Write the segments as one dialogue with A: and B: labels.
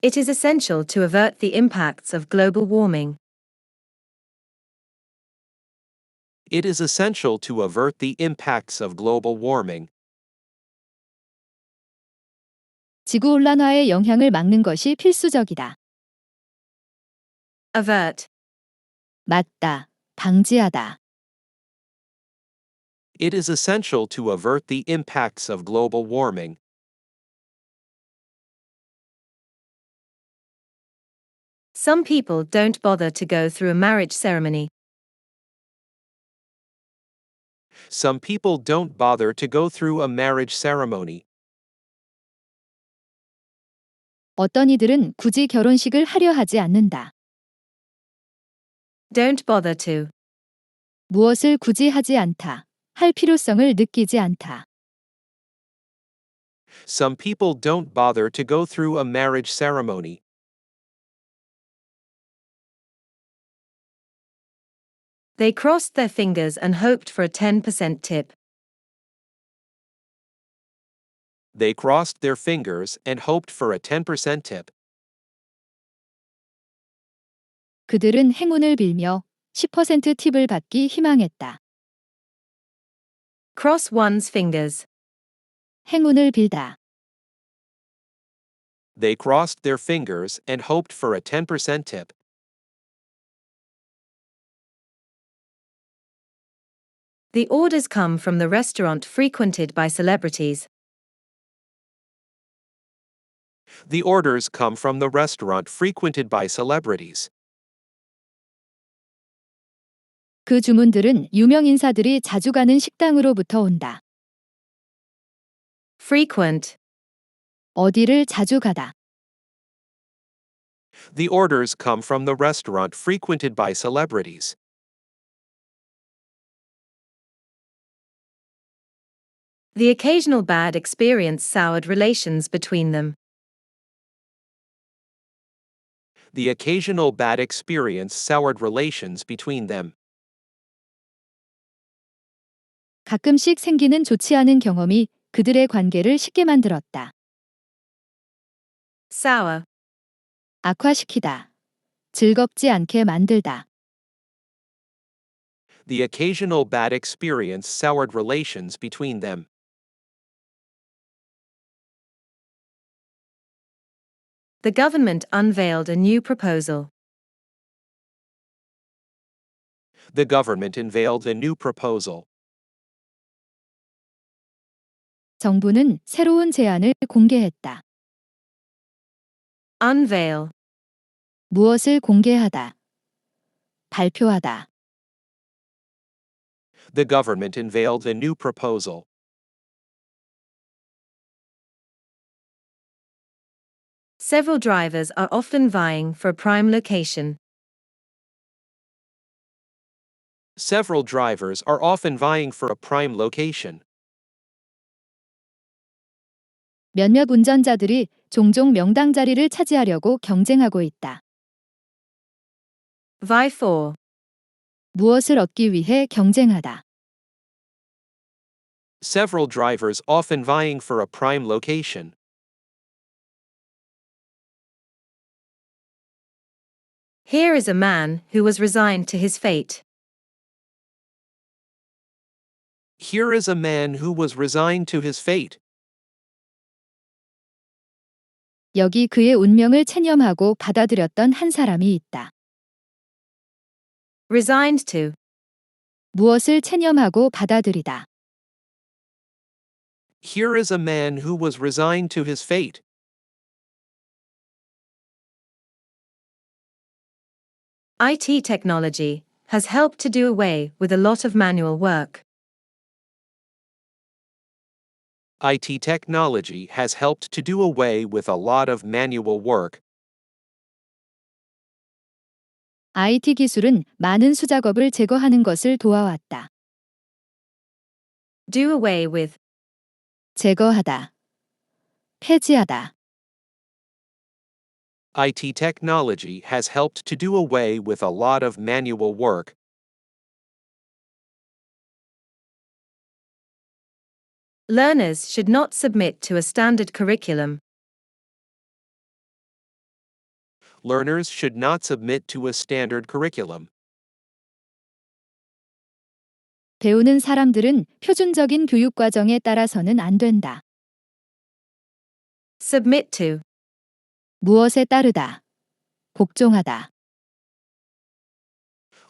A: It is essential to avert the impacts of global warming.
B: It is essential to avert the impacts of global warming.
C: 지구온난화의 영향을 막는 것이 필수적이다.
A: Avert.
C: 막다, 방지하다.
B: It is essential to avert the impacts of global warming.
A: Some people don't bother to go through a marriage ceremony.
B: Some people don't bother to go through a marriage ceremony.
C: 어떤 이들은 굳이 결혼식을 하려 하지 않는다.
A: Don't bother to.
C: 무엇을 굳이 하지 않다. 할 필요성을 느끼지 않다.
B: Some people don't bother to go through a marriage ceremony.
A: They crossed their fingers and hoped for a 10% tip.
B: They crossed their fingers and hoped for a 10% tip.
C: 그들은 행운을 빌며 10% 팁을 받기 희망했다.
A: Cross one's fingers.
C: 행운을 빌다.
B: They crossed their fingers and hoped for a 10% tip.
A: The orders come from the restaurant frequented by celebrities.
B: The orders come from the restaurant frequented by celebrities.
C: 그 주문들은 유명 인사들이 자주 가는 식당으로부터 온다.
A: Frequent.
C: 어디를 자주 가다.
B: The orders come from the restaurant frequented by celebrities.
A: The occasional bad experience soured relations between them.
B: The occasional bad experience soured relations between them.
C: 가끔씩 생기는 좋지 않은 경험이 그들의 관계를 쉽게 만들었다.
A: Sour.
C: 악화시키다. 즐겁지 않게 만들다.
B: The occasional bad experience soured relations between them.
A: The government unveiled a new proposal.
B: The government unveiled a new proposal.
C: 정부는 새로운 제안을 공개했다.
A: Unveil.
C: 무엇을 공개하다. 발표하다.
B: The government unveiled a new proposal.
A: Several drivers are often vying for a prime location.
B: Several drivers are often vying for a prime location.
C: 몇몇 운전자들이 종종 명당 자리를 차지하려고 경쟁하고 있다.
A: Vie for.
C: 무엇을 얻기 위해 경쟁하다.
B: Several drivers often vying for a prime location.
A: Here is a man who was resigned to his fate.
B: Here is a man who was resigned to his fate.
C: 여기 그의 운명을 체념하고 받아들였던 한 사람이 있다.
A: Resigned to.
C: 무엇을 체념하고 받아들이다.
B: Here is a man who was resigned to his fate.
A: IT technology has helped to do away with a lot of manual work.
B: IT technology has helped to do away with a lot of manual work.
C: IT 기술은 많은 수작업을 제거하는 것을 도와왔다.
A: Do away with.
C: 제거하다. 폐지하다.
B: IT technology has helped to do away with a lot of manual work.
A: Learners should not submit to a standard curriculum.
B: Learners should not submit to a standard curriculum.
C: 배우는 사람들은 표준적인 교육 과정에 따라서는 안 된다.
A: Submit to.
C: 무엇에 따르다. 복종하다.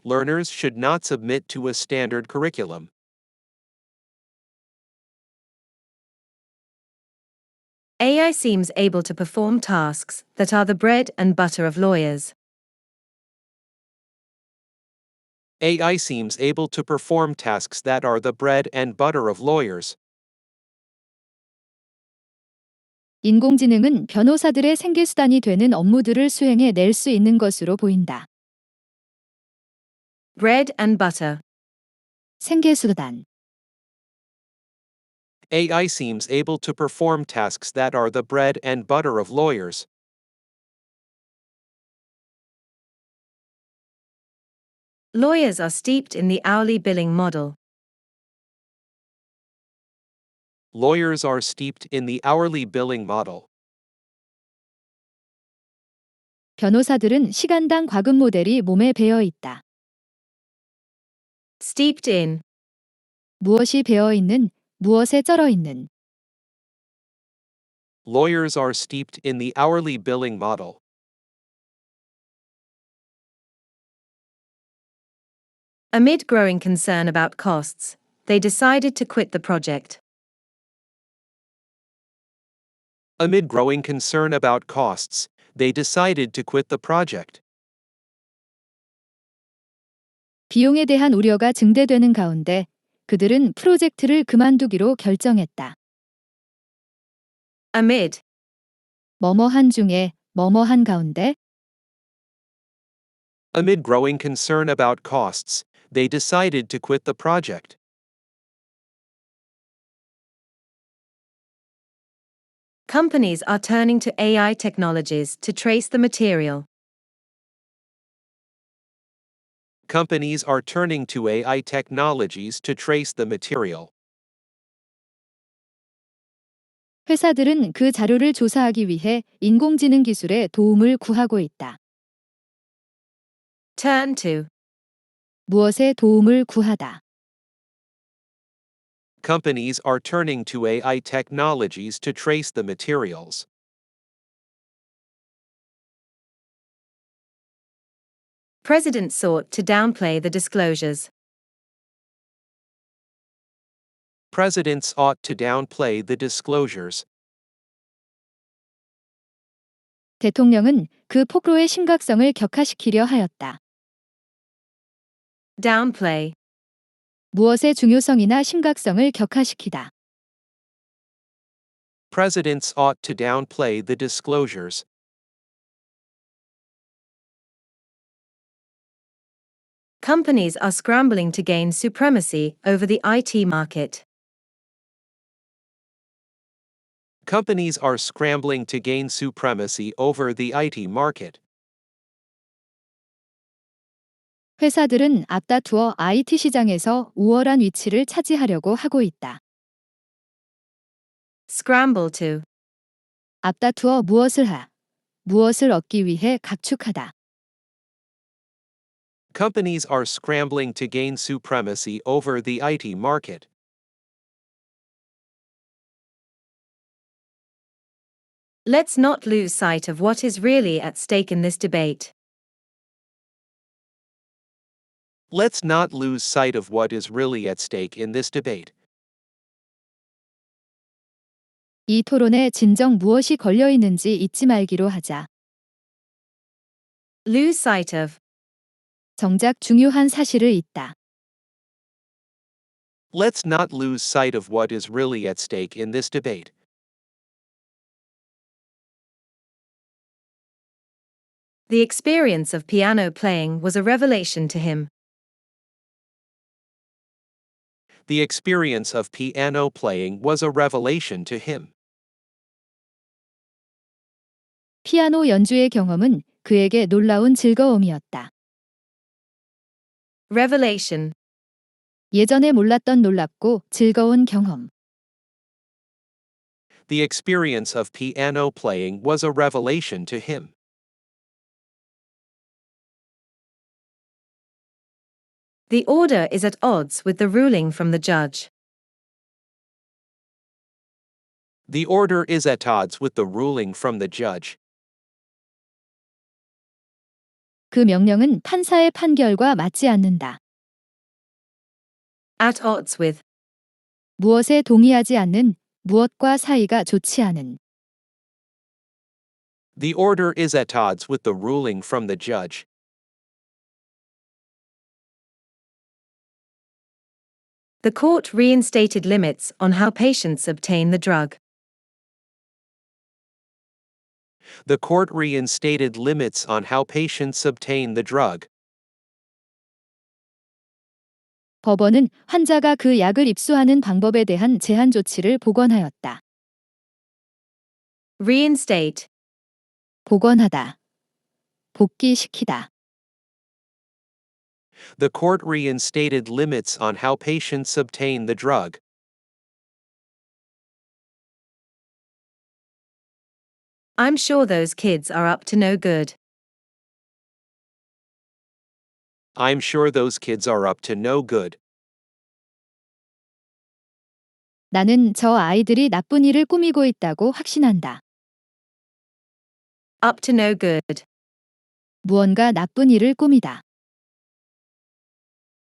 B: Learners should not submit to a standard curriculum.
A: AI seems able to perform tasks that are the bread and butter of lawyers.
B: AI seems able to perform tasks that are the bread and butter of lawyers.
C: 인공지능은 변호사들의 생계수단이 되는 업무들을 수행해 낼 수 있는 것으로 보인다.
A: Bread and butter.
C: 생계수단.
B: AI seems able to perform tasks that are the bread and butter of lawyers.
A: Lawyers are steeped in the hourly billing model.
B: Lawyers are steeped in the hourly billing model.
C: 변호사들은 시간당 과금 모델이 몸에 배어 있다.
A: Steeped in.
C: 무엇이 배어 있는, 무엇에 쩔어 있는.
B: Lawyers are steeped in the hourly billing model.
A: Amid growing concern about costs, they decided to quit the project.
B: Amid growing concern about costs, they decided to quit the project.
C: 비용에 대한 우려가 증대되는 가운데 그들은 프로젝트를 그만두기로 결정했다.
A: Amid.
C: 뭐뭐한 중에, 뭐뭐한 가운데.
B: Amid growing concern about costs, they decided to quit the project.
A: Companies are turning to AI technologies to trace the material.
B: Companies are turning to AI technologies to trace the material.
C: 회사들은 그 자료를 조사하기 위해 인공지능 기술의 도움을 구하고 있다.
A: Turn to.
C: 무엇에 도움을 구하다.
B: Companies are turning to AI technologies to trace the materials.
A: President sought to downplay the disclosures.
B: Presidents ought to downplay the disclosures.
C: 대통령은 그 폭로의 심각성을 격화시키려 하였다.
A: Downplay.
C: 무엇의 중요성이나 심각성을 격화시키다.
B: Presidents ought to downplay the disclosures.
A: Companies are scrambling to gain supremacy over the IT market.
B: Companies are scrambling to gain supremacy over the IT market.
C: 회사들은 앞다투어 IT 시장에서 우월한 위치를 차지하려고 하고 있다.
A: Scramble to.
C: 앞다투어 무엇을 하, 무엇을 얻기 위해 각축하다.
B: Companies are scrambling to gain supremacy over the IT market.
A: Let's not lose sight of what is really at stake in this debate.
B: Let's not lose sight of what is really at stake in this debate.
C: 이 토론에 진정 무엇이 걸려 있는지 잊지 말기로 하자.
A: Lose sight of.
C: 정작 중요한 사실을 잊다.
B: Let's not lose sight of what is really at stake in this debate.
A: The experience of piano playing was a revelation to him.
B: The experience of piano playing was a revelation to him.
C: 피아노 연주의 경험은 그에게 놀라운 즐거움이었다.
A: Revelation.
C: 예전에 몰랐던 놀랍고 즐거운 경험.
B: The experience of piano playing was a revelation to him.
A: The order is at odds with the ruling from the judge.
B: The order is at odds with the ruling from the judge.
C: 그 명령은 판사의 판결과 맞지 않는다.
A: At odds with.
C: 무엇에 동의하지 않는, 무엇과 사이가 좋지 않은.
B: The order is at odds with the ruling from the judge.
A: The court reinstated limits on how patients obtain the drug.
B: The court reinstated limits on how patients obtain the drug.
C: 법원은 환자가 그 약을 입수하는 방법에 대한 제한 조치를 복원하였다.
A: Reinstate.
C: 복원하다. 복귀시키다.
B: The court reinstated limits on how patients obtain the drug.
A: I'm sure those kids are up to no good.
B: I'm sure those kids are up to no good.
C: 나는 저 아이들이 나쁜 일을 꾸미고 있다고 확신한다.
A: Up to no good.
C: 무언가 나쁜 일을 꾸미다.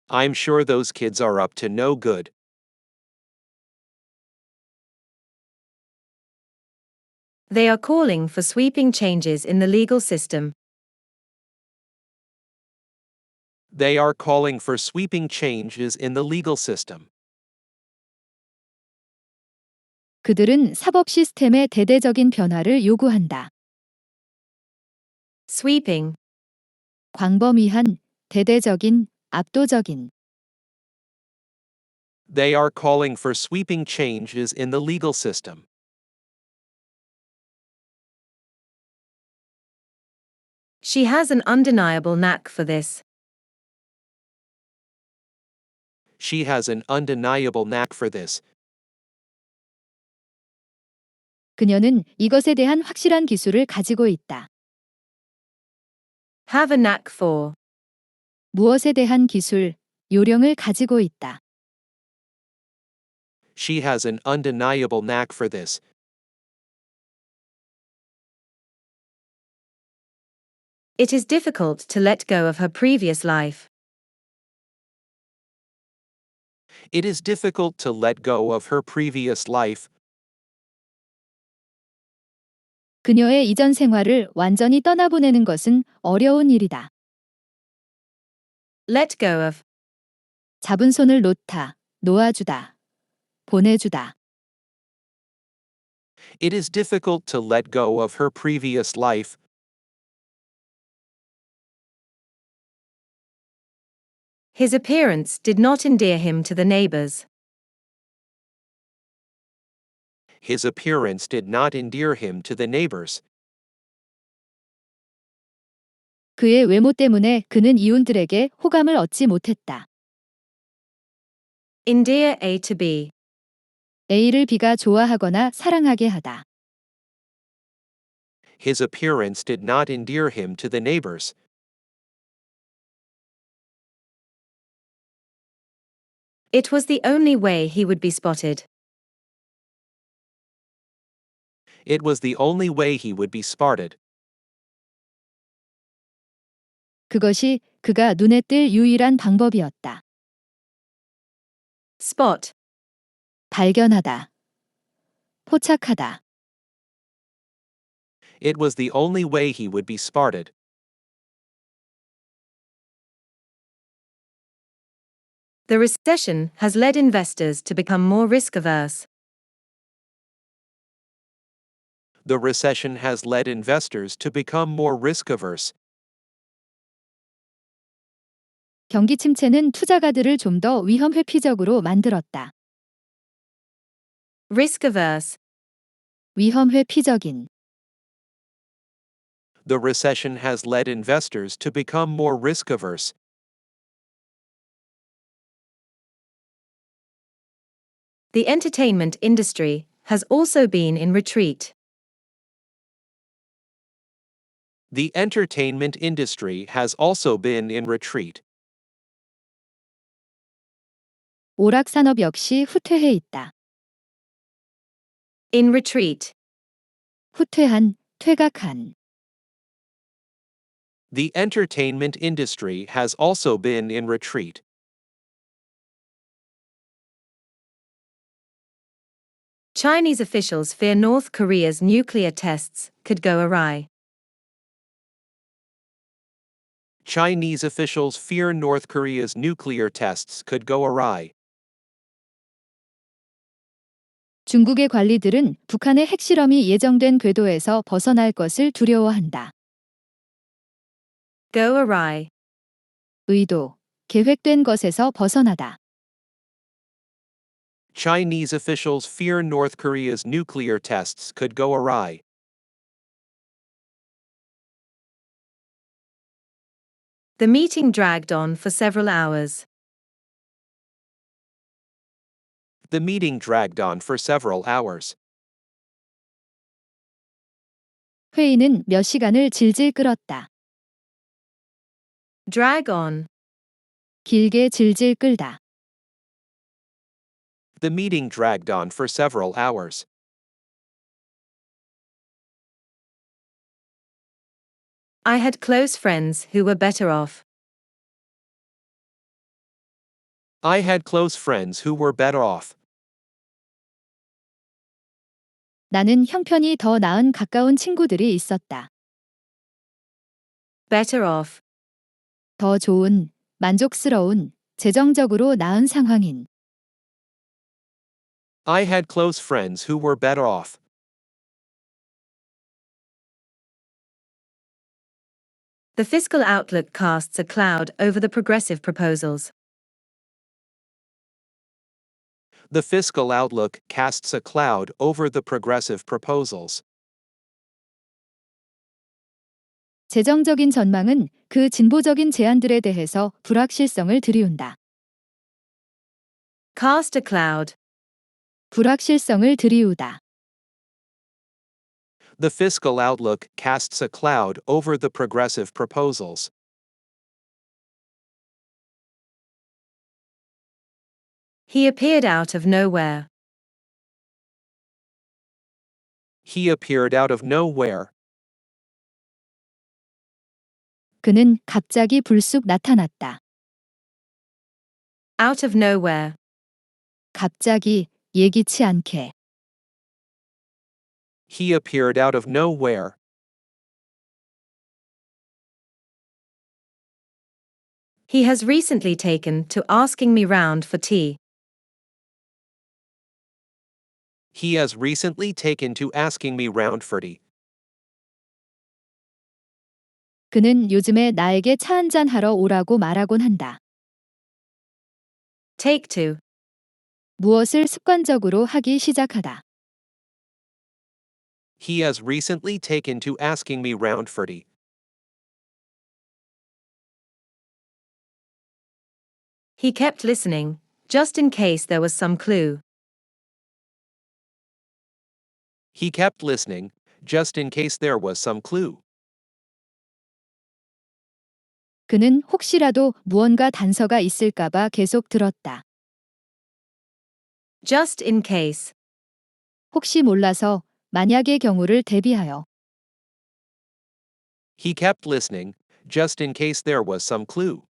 B: I'm sure those kids are up to no good.
A: They are calling for sweeping changes in the legal system.
B: They are calling for sweeping changes in the legal system.
C: 그들은 사법 시스템의 대대적인 변화를 요구한다.
A: Sweeping.
C: 광범위한, 대대적인, 압도적인.
B: They are calling for sweeping changes in the legal system.
A: She has an undeniable knack for this.
B: She has an undeniable knack for this.
C: 그녀는 이것에 대한 확실한 기술을 가지고 있다.
A: Have a knack for.
C: 무엇에 대한 기술, 요령을 가지고 있다.
B: She has an undeniable knack for this.
A: It is difficult to let go of her previous life.
B: It is difficult to let go of her previous life.
C: 그녀의 이전 생활을 완전히 떠나보내는 것은 어려운 일이다.
A: Let go of.
C: 잡은 손을 놓다, 놓아주다, 보내주다.
B: It is difficult to let go of her previous life.
A: His appearance did not endear him to the neighbors.
B: His appearance did not endear him to the neighbors.
C: 그의 외모 때문에 그는 이웃들에게 호감을 얻지 못했다.
A: Endear A to B.
C: A를 B가 좋아하거나 사랑하게 하다.
B: His appearance did not endear him to the neighbors.
A: It was the only way he would be spotted.
B: It was the only way he would be spotted.
C: 그것이 그가 눈에 띌 유일한 방법이었다.
A: Spot.
C: 발견하다. 포착하다.
B: It was the only way he would be spotted.
A: The recession has led investors to become more risk-averse.
B: The recession has led investors to become more risk-averse.
C: 경기 침체는 투자가들을 좀 더 위험 회피적으로 만들었다.
A: Risk-averse.
C: 위험 회피적인.
B: The recession has led investors to become more risk-averse.
A: The entertainment industry has also been in retreat.
B: The entertainment industry has also been in retreat.
C: 오락산업 역시 후퇴해 있다.
A: In retreat.
C: 후퇴한, 퇴각한.
B: The entertainment industry has also been in retreat.
A: Chinese officials fear North Korea's nuclear tests could go awry.
B: Chinese officials fear North Korea's nuclear tests could go awry.
C: 중국의 관리들은 북한의 핵실험이 예정된 궤도에서 벗어날 것을 두려워한다.
A: Go awry.
C: 의도, 계획된 것에서 벗어나다.
B: Chinese officials fear North Korea's nuclear tests could go awry.
A: The meeting dragged on for several hours.
B: The meeting dragged on for several hours.
C: 회의는 몇 시간을 질질 끌었다.
A: Drag on.
C: 길게 질질 끌다.
B: The meeting dragged on for several hours.
A: I had close friends who were better off.
B: I had close friends who were better off.
C: 나는 형편이 더 나은 가까운 친구들이 있었다.
A: Better off.
C: 더 좋은, 만족스러운, 재정적으로 나은 상황인.
B: I had close friends who were better off.
A: The fiscal outlook casts a cloud over the progressive proposals.
B: The fiscal outlook casts a cloud over the progressive proposals.
C: 재정적인 전망은 그 진보적인 제안들에 대해서 불확실성을 들이운다.
A: Cast a cloud.
C: 불확실성을 들이우다.
B: The fiscal outlook casts a cloud over the progressive proposals.
A: He appeared out of nowhere.
B: He appeared out of nowhere.
C: 그는 갑자기 불쑥 나타났다.
A: Out of nowhere.
C: 갑자기, 예기치 않게.
B: He appeared out of nowhere.
A: He has recently taken to asking me round for tea.
B: He has recently taken to asking me round for tea.
C: 그는 요즘에 나에게 차 한잔 하러 오라고 말하곤 한다.
A: Take to.
C: 무엇을 습관적으로 하기 시작하다.
B: He has recently taken to asking me round for tea.
A: He kept listening, just in case there was some clue.
B: He kept listening, just in case there was some clue.
C: 그는 혹시라도 무언가 단서가 있을까봐 계속 들었다.
A: Just in case.
C: 혹시 몰라서, 만약의 경우를 대비하여.
B: He kept listening, just in case there was some clue.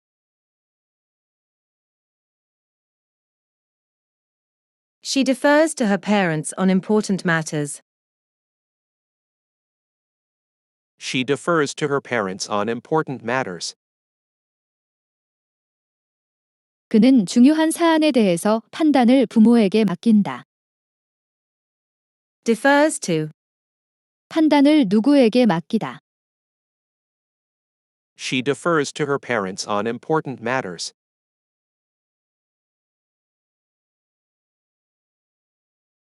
A: She defers to her parents on important matters.
B: She defers to her parents on important matters.
C: 그는 중요한 사안에 대해서 판단을 부모에게 맡긴다.
A: Defers to.
C: 판단을 누구에게 맡기다.
B: She defers to her parents on important matters.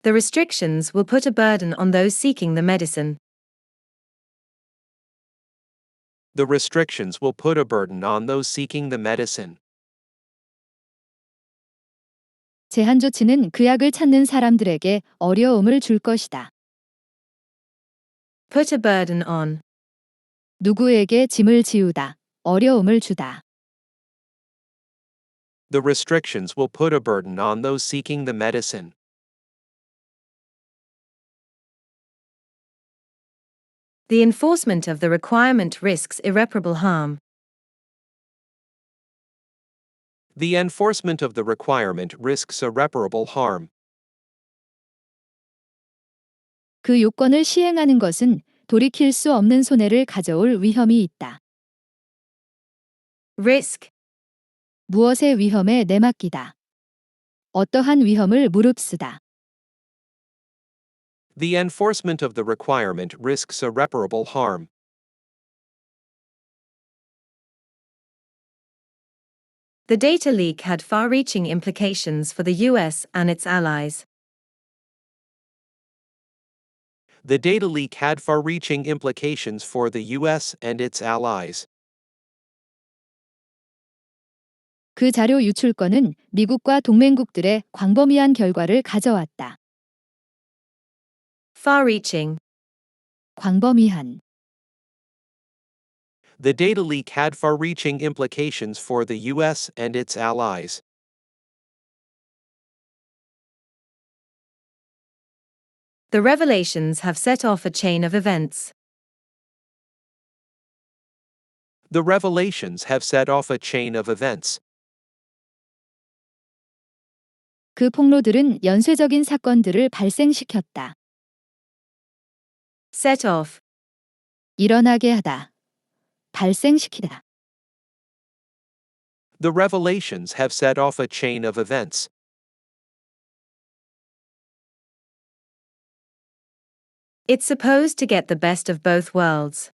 A: The restrictions will put a burden on those seeking the medicine.
B: The restrictions will put a burden on those seeking the medicine.
C: 제한 조치는 그 약을 찾는 사람들에게 어려움을 줄 것이다.
A: Put a burden on.
C: 누구에게 짐을 지우다, 어려움을 주다.
B: The restrictions will put a burden on those seeking the medicine.
A: The enforcement of the requirement risks irreparable harm.
B: The enforcement of the requirement risks irreparable harm.
C: 그 요건을 시행하는 것은 돌이킬 수 없는 손해를 가져올 위험이 있다.
A: Risk.
C: 무엇의 위험에 내맡기다. 어떠한 위험을 무릅쓰다.
B: The enforcement of the requirement risks irreparable harm.
A: The data leak had far-reaching implications for the US and its allies.
B: The data leak had far-reaching implications for the US and its allies.
C: 그 자료 유출건은 미국과 동맹국들의 광범위한 결과를 가져왔다.
A: Far-reaching.
C: 광범위한.
B: The data leak had far-reaching implications for the US and its allies.
A: The revelations have set off a chain of events.
B: The revelations have set off a chain of events.
C: 그 폭로들은 연쇄적인 사건들을 발생시켰다.
A: Set off.
C: 일어나게 하다. 발생시키다.
B: The revelations have set off a chain of events.
A: It's supposed to get the best of both worlds.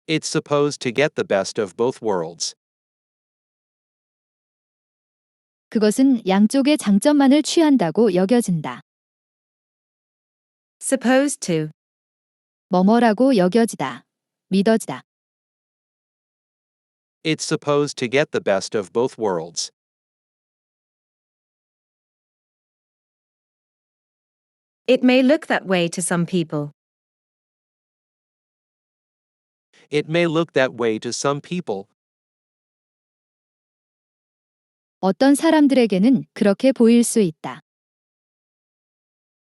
B: It's supposed to get the best of both worlds.
C: 그것은 양쪽의 장점만을 취한다고 여겨진다.
A: Supposed to.
C: 뭐뭐라고 여겨지다. 믿어지다.
B: It's supposed to get the best of both worlds.
A: It may look that way to some people.
B: It may look that way to some people.
C: 어떤 사람들에게는 그렇게 보일 수 있다.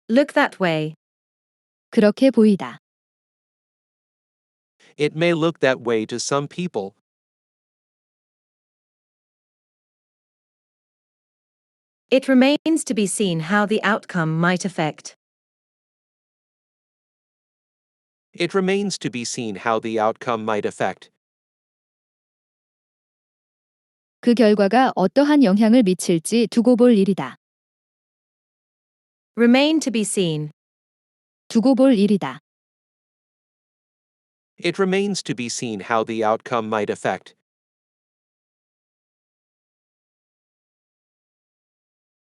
A: Look that way.
C: 그렇게 보이다.
B: It may look that way to some people.
A: It remains to be seen how the outcome might affect.
B: It remains to be seen how the outcome might affect.
C: 그 결과가 어떠한 영향을 미칠지 두고 볼 일이다.
A: Remain to be seen.
C: 두고 볼 일이다.
B: It remains to be seen how the outcome might affect.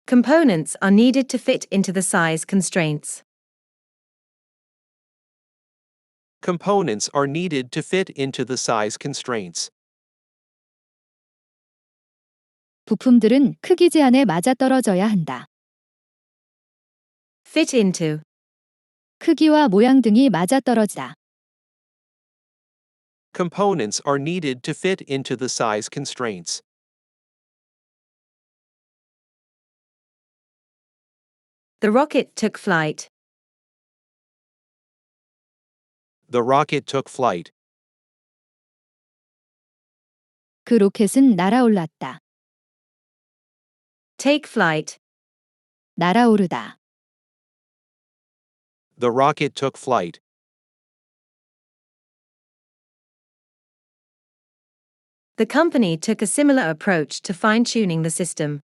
A: Components are needed to fit into the size constraints.
B: Components are needed to fit into the size constraints.
C: 부품들은 크기 제한에 맞아떨어져야 한다.
A: Fit into.
C: 크기와 모양 등이 맞아떨어지다.
B: Components are needed to fit into the size constraints.
A: The rocket took flight.
B: The rocket took flight.
C: 그 로켓은 날아올랐다.
A: Take flight.
C: 날아오르다.
B: The rocket took flight.
A: The company took a similar approach to fine-tuning the system.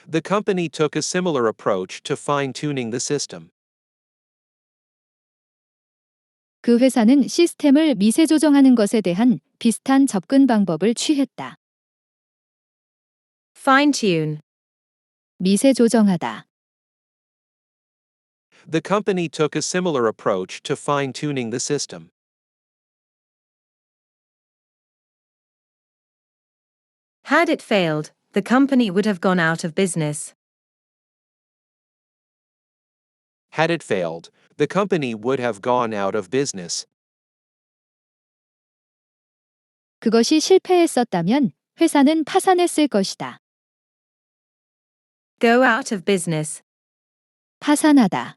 B: The company took a similar approach to fine-tuning the system.
C: 그 회사는 시스템을 미세 조정하는 것에 대한 비슷한 접근 방법을 취했다.
A: Fine-tune.
C: 미세 조정하다.
B: The company took a similar approach to fine-tuning the system.
A: Had it failed, the company would have gone out of business.
B: Had it failed, the company would have gone out of business.
C: 그것이 실패했었다면 회사는 파산했을 것이다.
A: Go out of business.
C: 파산하다.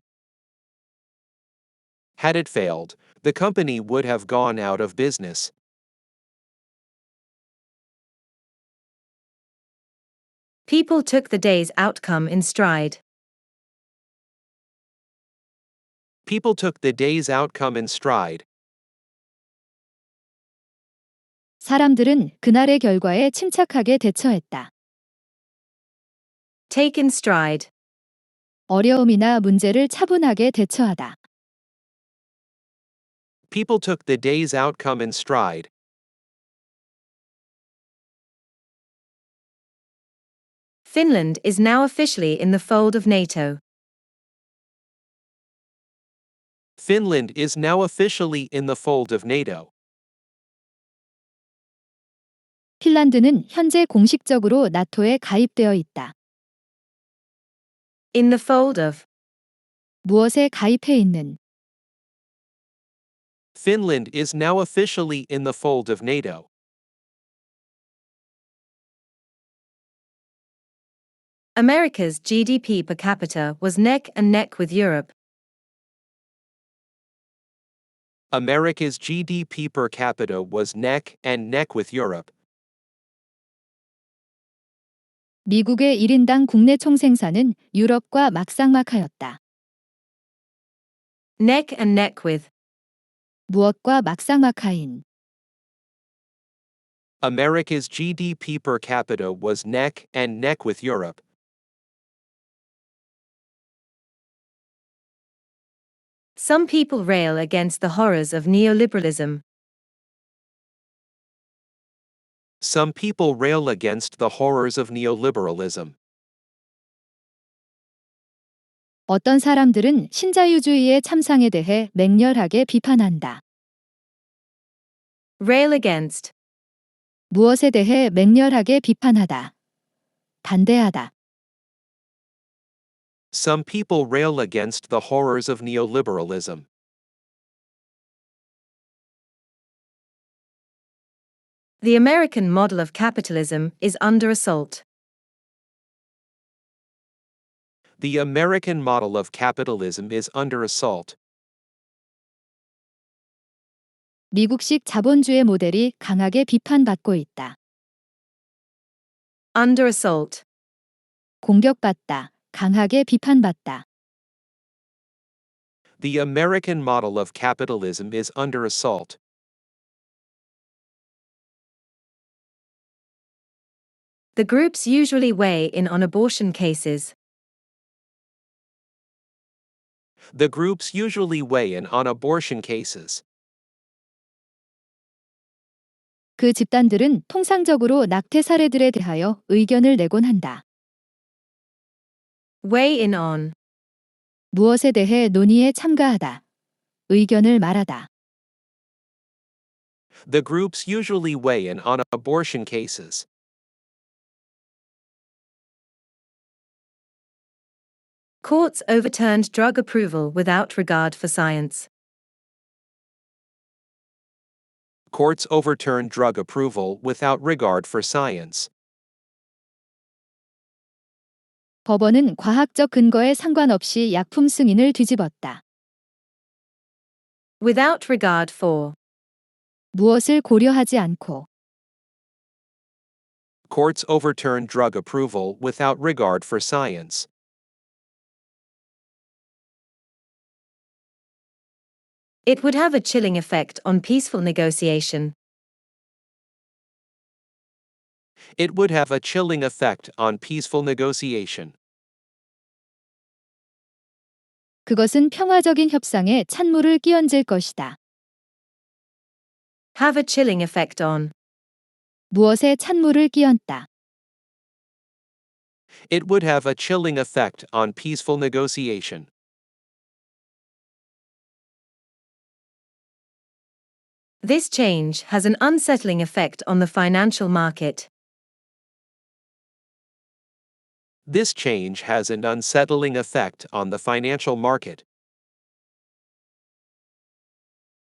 B: Had it failed, the company would have gone out of business.
A: People took the day's outcome in stride.
B: People took the day's outcome in stride.
C: 사람들은 그날의 결과에 침착하게 대처했다.
A: Take in stride.
C: 어려움이나 문제를 차분하게 대처하다.
B: People took the day's outcome in stride.
A: Finland is now officially in the fold of NATO.
B: Finland is now officially in the fold of NATO.
C: 핀란드는 현재 공식적으로 나토에 가입되어 있다.
A: In the fold of.
C: 무엇에 가입해 있는.
B: Finland is now officially in the fold of NATO.
A: America's GDP per capita was neck and neck with Europe.
B: America's GDP per capita was neck and neck with Europe.
C: 미국의 1인당 국내 총생산은 유럽과 막상막하였다.
A: Neck and neck with.
C: 무엇과 막상막하인.
B: America's GDP per capita was neck and neck with Europe.
A: Some people rail against the horrors of neoliberalism.
B: Some people rail against the horrors of neoliberalism.
C: 어떤 사람들은 신자유주의의 참상에 대해 맹렬하게 비판한다.
A: Rail against.
C: 무엇에 대해 맹렬하게 비판하다. 반대하다.
B: Some people rail against the horrors of neoliberalism.
A: The American model of capitalism is under assault.
B: The American model of capitalism is under assault.
C: 미국식 자본주의 모델이 강하게 비판받고 있다.
A: Under assault.
C: 공격받다. 강하게 비판받다.
B: The American model of capitalism is under assault.
A: The groups usually weigh in on abortion cases.
B: The groups usually weigh in on abortion cases.
C: 그 집단들은 통상적으로 낙태 사례들에 대하여 의견을 내곤 한다.
A: Weigh in on.
C: 무엇에 대해 논의에 참가하다. 의견을 말하다.
B: The groups usually weigh in on abortion cases.
A: Courts overturned drug approval without regard for science.
B: Courts overturned drug approval without regard for science.
C: 법원은 과학적 근거에 상관없이 약품 승인을 뒤집었다.
A: Without regard for.
C: 무엇을 고려하지 않고.
B: Courts overturned drug approval without regard for science.
A: It would have a chilling effect on peaceful negotiation.
B: It would have a chilling effect on peaceful negotiation.
C: 그것은 평화적인 협상에 찬물을 끼얹을 것이다.
A: Have a chilling effect on.
C: 무엇에 찬물을 끼얹다.
B: It would have a chilling effect on peaceful negotiation.
A: This change has an unsettling effect on the financial market.
B: This change has an unsettling effect on the financial market.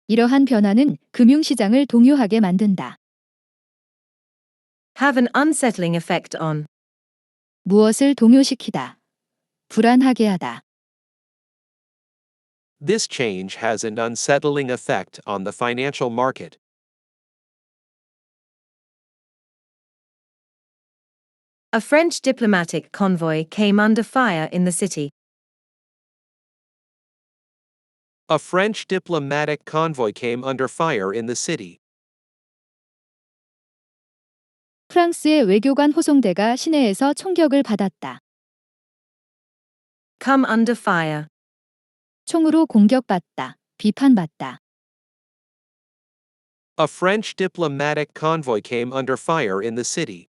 C: 이러한 변화는 금융시장을 동요하게 만든다.
A: Have an unsettling effect on.
C: 무엇을 동요시키다. 불안하게 하다.
B: This change has an unsettling effect on the financial market.
A: A French diplomatic convoy came under fire in the city.
B: A French diplomatic convoy came under fire in the city.
C: 프랑스의 외교관 호송대가 시내에서 총격을 받았다.
A: Come under fire.
C: 총으로 공격받다. 비판받다.
B: A French diplomatic convoy came under fire in the city.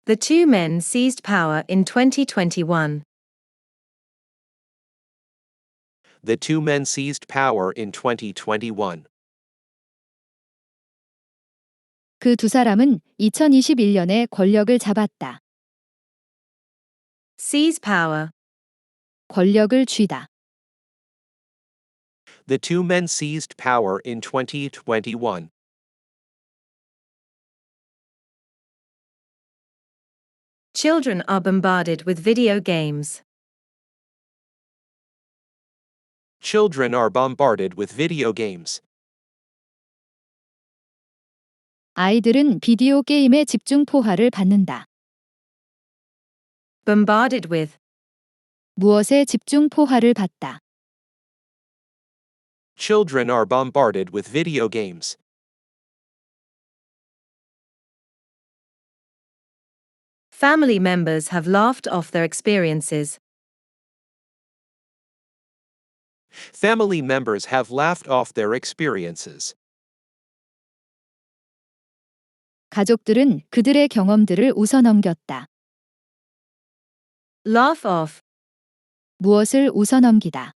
A: The two men seized power in 2021.
B: The two men seized power in 2021.
C: 그 두 사람은 2021년에 권력을 잡았다.
A: Seize power.
C: 권력을 쥐다.
B: The two men seized power in 2021.
A: Children are bombarded with video games.
B: Children are bombarded with video games.
C: 아이들은 비디오 게임에 집중 포화를 받는다.
A: Bombarded with.
C: 무엇에 집중 포화를 받다.
B: Children are bombarded with video games.
A: Family members have laughed off their experiences.
B: Family members have laughed off their experiences.
C: 가족들은 그들의 경험들을 웃어넘겼다.
A: Laugh off.
C: 무엇을 웃어넘기다.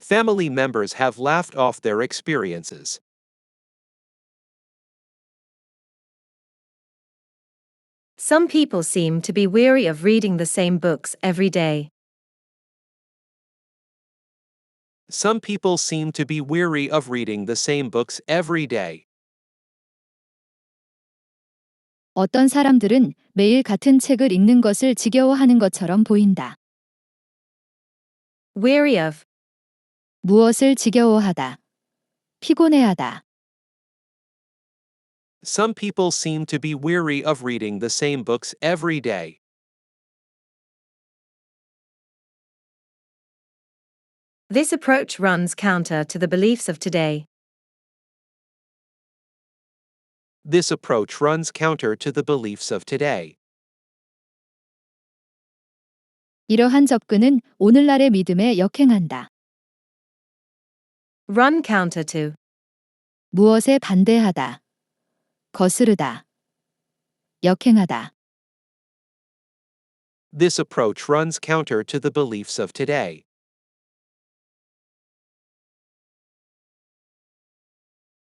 B: Family members have laughed off their experiences.
A: Some people seem to be weary of reading the same books every day.
B: Some people seem to be weary of reading the same books every day.
C: 어떤 사람들은 매일 같은 책을 읽는 것을 지겨워하는 것처럼 보인다.
A: Weary of.
C: 무엇을 지겨워하다. 피곤해하다.
B: Some people seem to be weary of reading the same books every day.
A: This approach runs counter to the beliefs of today.
B: This approach runs counter to the beliefs of today.
C: 이러한 접근은 오늘날의 믿음에 역행한다.
A: Run counter to.
C: 무엇에 반대하다. 거스르다. 역행하다.
B: This approach runs counter to the beliefs of today.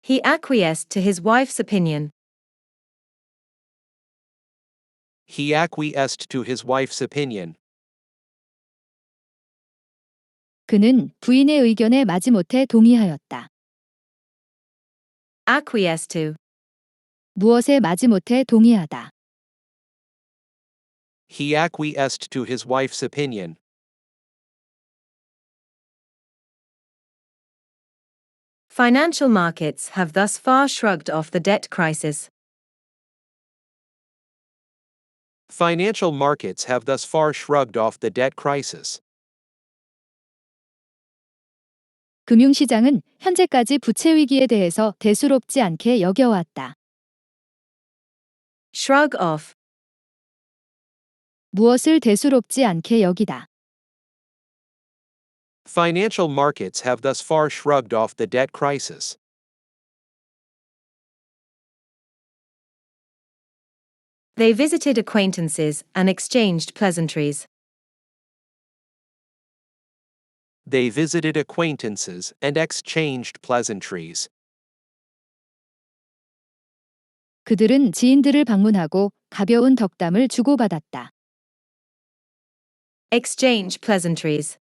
A: He acquiesced to his wife's opinion.
B: He acquiesced to his wife's opinion.
C: 그는 부인의 의견에 마지못해 동의하였다.
A: Acquiesce to.
C: 무엇에 마지못해 동의하다.
B: He acquiesced to his wife's opinion.
A: Financial markets have thus far shrugged off the debt crisis.
B: Financial markets have thus far shrugged off the debt crisis.
C: 금융시장은 현재까지 부채 위기에 대해서 대수롭지 않게 여겨왔다.
A: Shrug off.
C: 무엇을 대수롭지 않게 여기다.
B: Financial markets have thus far shrugged off the debt crisis.
A: They visited acquaintances and exchanged pleasantries.
B: They visited acquaintances and exchanged pleasantries.
C: 그들은 지인들을 방문하고 가벼운 덕담을 주고받았다.
A: Exchange pleasantries.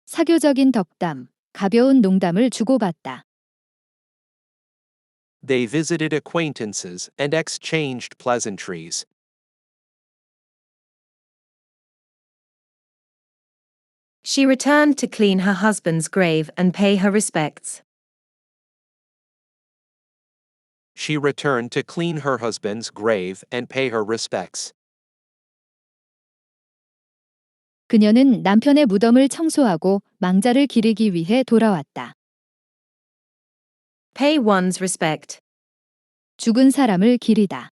C: 사교적인 덕담, 가벼운 농담을 주고받다.
B: They visited acquaintances and exchanged pleasantries.
A: She returned to clean her husband's grave and pay her respects.
B: She returned to clean her husband's grave and pay her respects.
C: 그녀는 남편의 무덤을 청소하고 망자를 기리기 위해 돌아왔다.
A: Pay one's respect.
C: 죽은 사람을 기리다.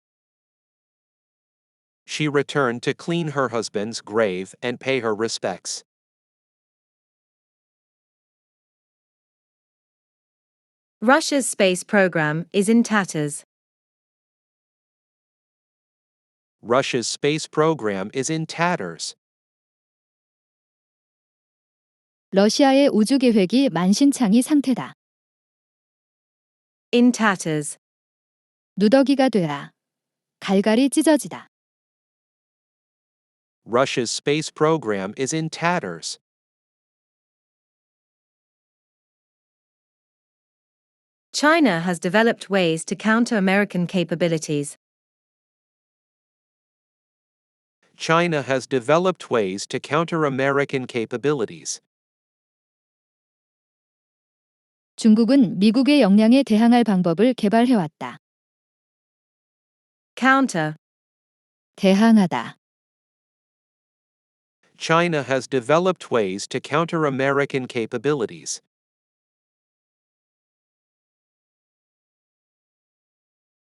B: She returned to clean her husband's grave and pay her respects.
A: Russia's space program is in tatters.
B: Russia's space program is in tatters.
C: 러시아의 우주 계획이 만신창이 상태다.
A: In tatters.
C: 누더기가 되라. 갈갈이 찢어지다.
B: Russia's space program is in tatters.
A: China has developed ways to counter American capabilities.
B: China has developed ways to counter American capabilities.
C: 중국은 미국의 역량에 대항할 방법을 개발해왔다.
A: Counter.
C: 대항하다.
B: China has developed ways to counter American capabilities.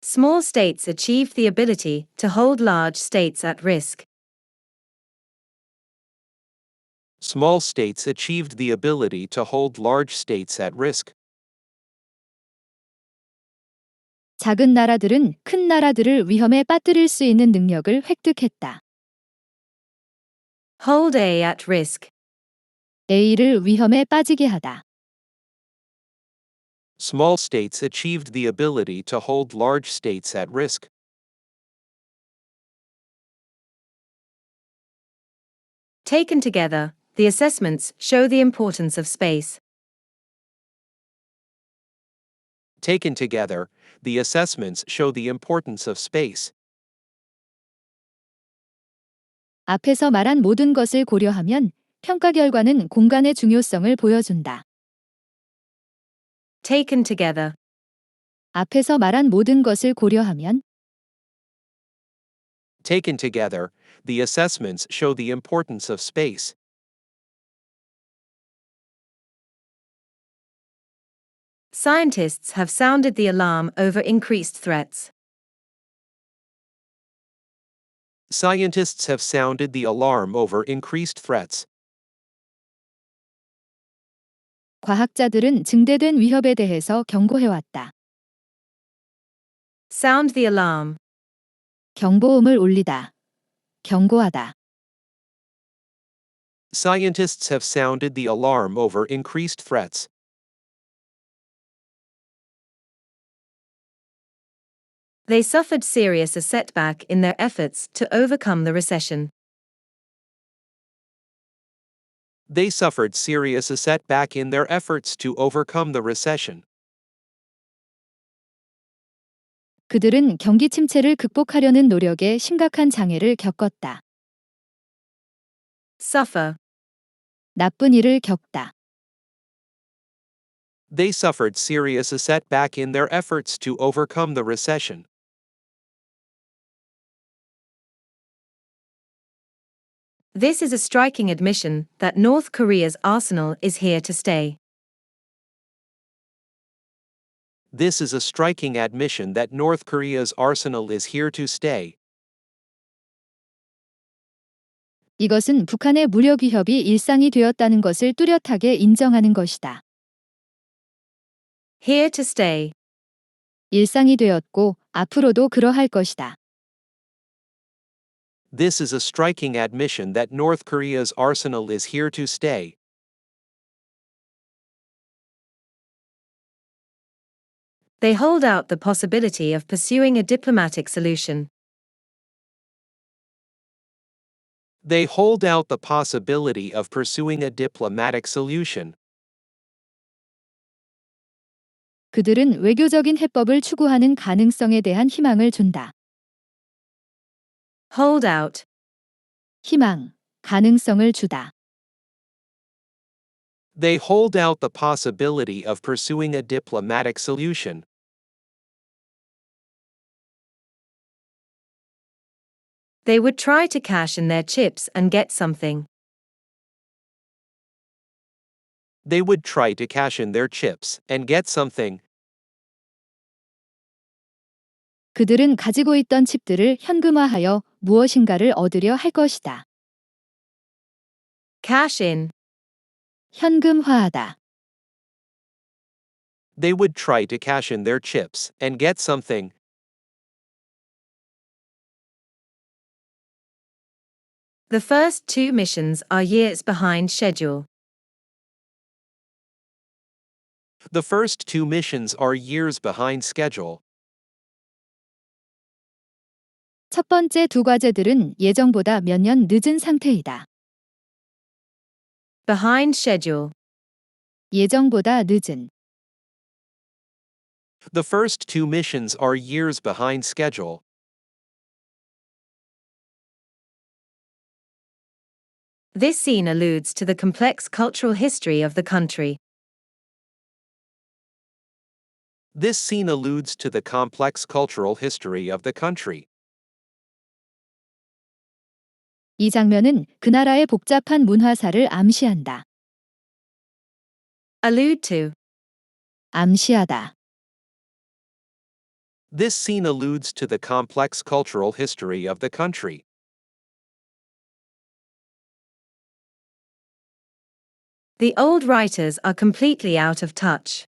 A: Small states achieved the ability to hold large states at risk.
B: Small states achieved the ability to hold large states at risk.
C: 작은 나라들은 큰 나라들을 위험에 빠뜨릴 수 있는 능력을 획득했다.
A: Hold A at risk.
C: A를 위험에 빠지게 하다.
B: Small states achieved the ability to hold large states at risk.
A: Taken together, the assessments show the importance of space.
B: Taken together, the assessments show the importance of space.
C: 앞에서 말한 모든 것을 고려하면 평가 결과는 공간의 중요성을 보여준다.
A: Taken together.
C: 앞에서 말한 모든 것을 고려하면
B: Taken together, the assessments show the importance of space.
A: Scientists have sounded the alarm over increased threats.
B: Scientists have sounded the alarm over increased threats.
C: 과학자들은 증대된 위협에 대해서 경고해왔다.
A: Sound the alarm.
C: 경보음을 울리다. 경고하다.
B: Scientists have sounded the alarm over increased threats.
A: They suffered serious a setback in their efforts to overcome the recession.
B: They suffered serious a setback in their efforts to overcome the recession.
C: 그들은 경기 침체를 극복하려는 노력에 심각한 장애를 겪었다.
A: Suffer.
C: 나쁜 일을 겪다.
B: They suffered serious a setback in their efforts to overcome the recession.
A: This is a striking admission that North Korea's arsenal is here to stay.
B: This is a striking admission that North Korea's arsenal is here to stay.
C: 이것은 북한의 무력 위협이 일상이 되었다는 것을 뚜렷하게 인정하는 것이다.
A: Here to stay.
C: 일상이 되었고 앞으로도 그러할 것이다.
B: This is a striking admission that North Korea's arsenal is here to stay.
A: They hold out the possibility of pursuing a diplomatic solution.
B: They hold out the possibility of pursuing a diplomatic solution.
C: 그들은 외교적인 해법을 추구하는 가능성에 대한 희망을 준다.
A: Hold out.
C: 희망, 가능성을 주다.
B: They hold out the possibility of pursuing a diplomatic solution.
A: They would try to cash in their chips and get something.
B: They would try to cash in their chips and get something.
C: 그들은 가지고 있던 칩들을 현금화하여 무엇인가를 얻으려 할 것이다.
A: Cash in.
C: 현금화하다.
B: They would try to cash in their chips and get something.
A: The first two missions are years behind schedule.
B: The first two missions are years behind schedule.
C: 첫 번째 두 과제들은 예정보다 몇 년 늦은 상태이다.
A: Behind schedule.
C: 예정보다 늦은.
B: The first two missions are years behind schedule.
A: This scene alludes to the complex cultural history of the country.
B: This scene alludes to the complex cultural history of the country.
C: 이 장면은 그 나라의 복잡한 문화사를 암시한다.
A: Allude to.
C: 암시하다.
B: This scene alludes to the complex cultural history of the country.
A: The old writers are completely out of touch.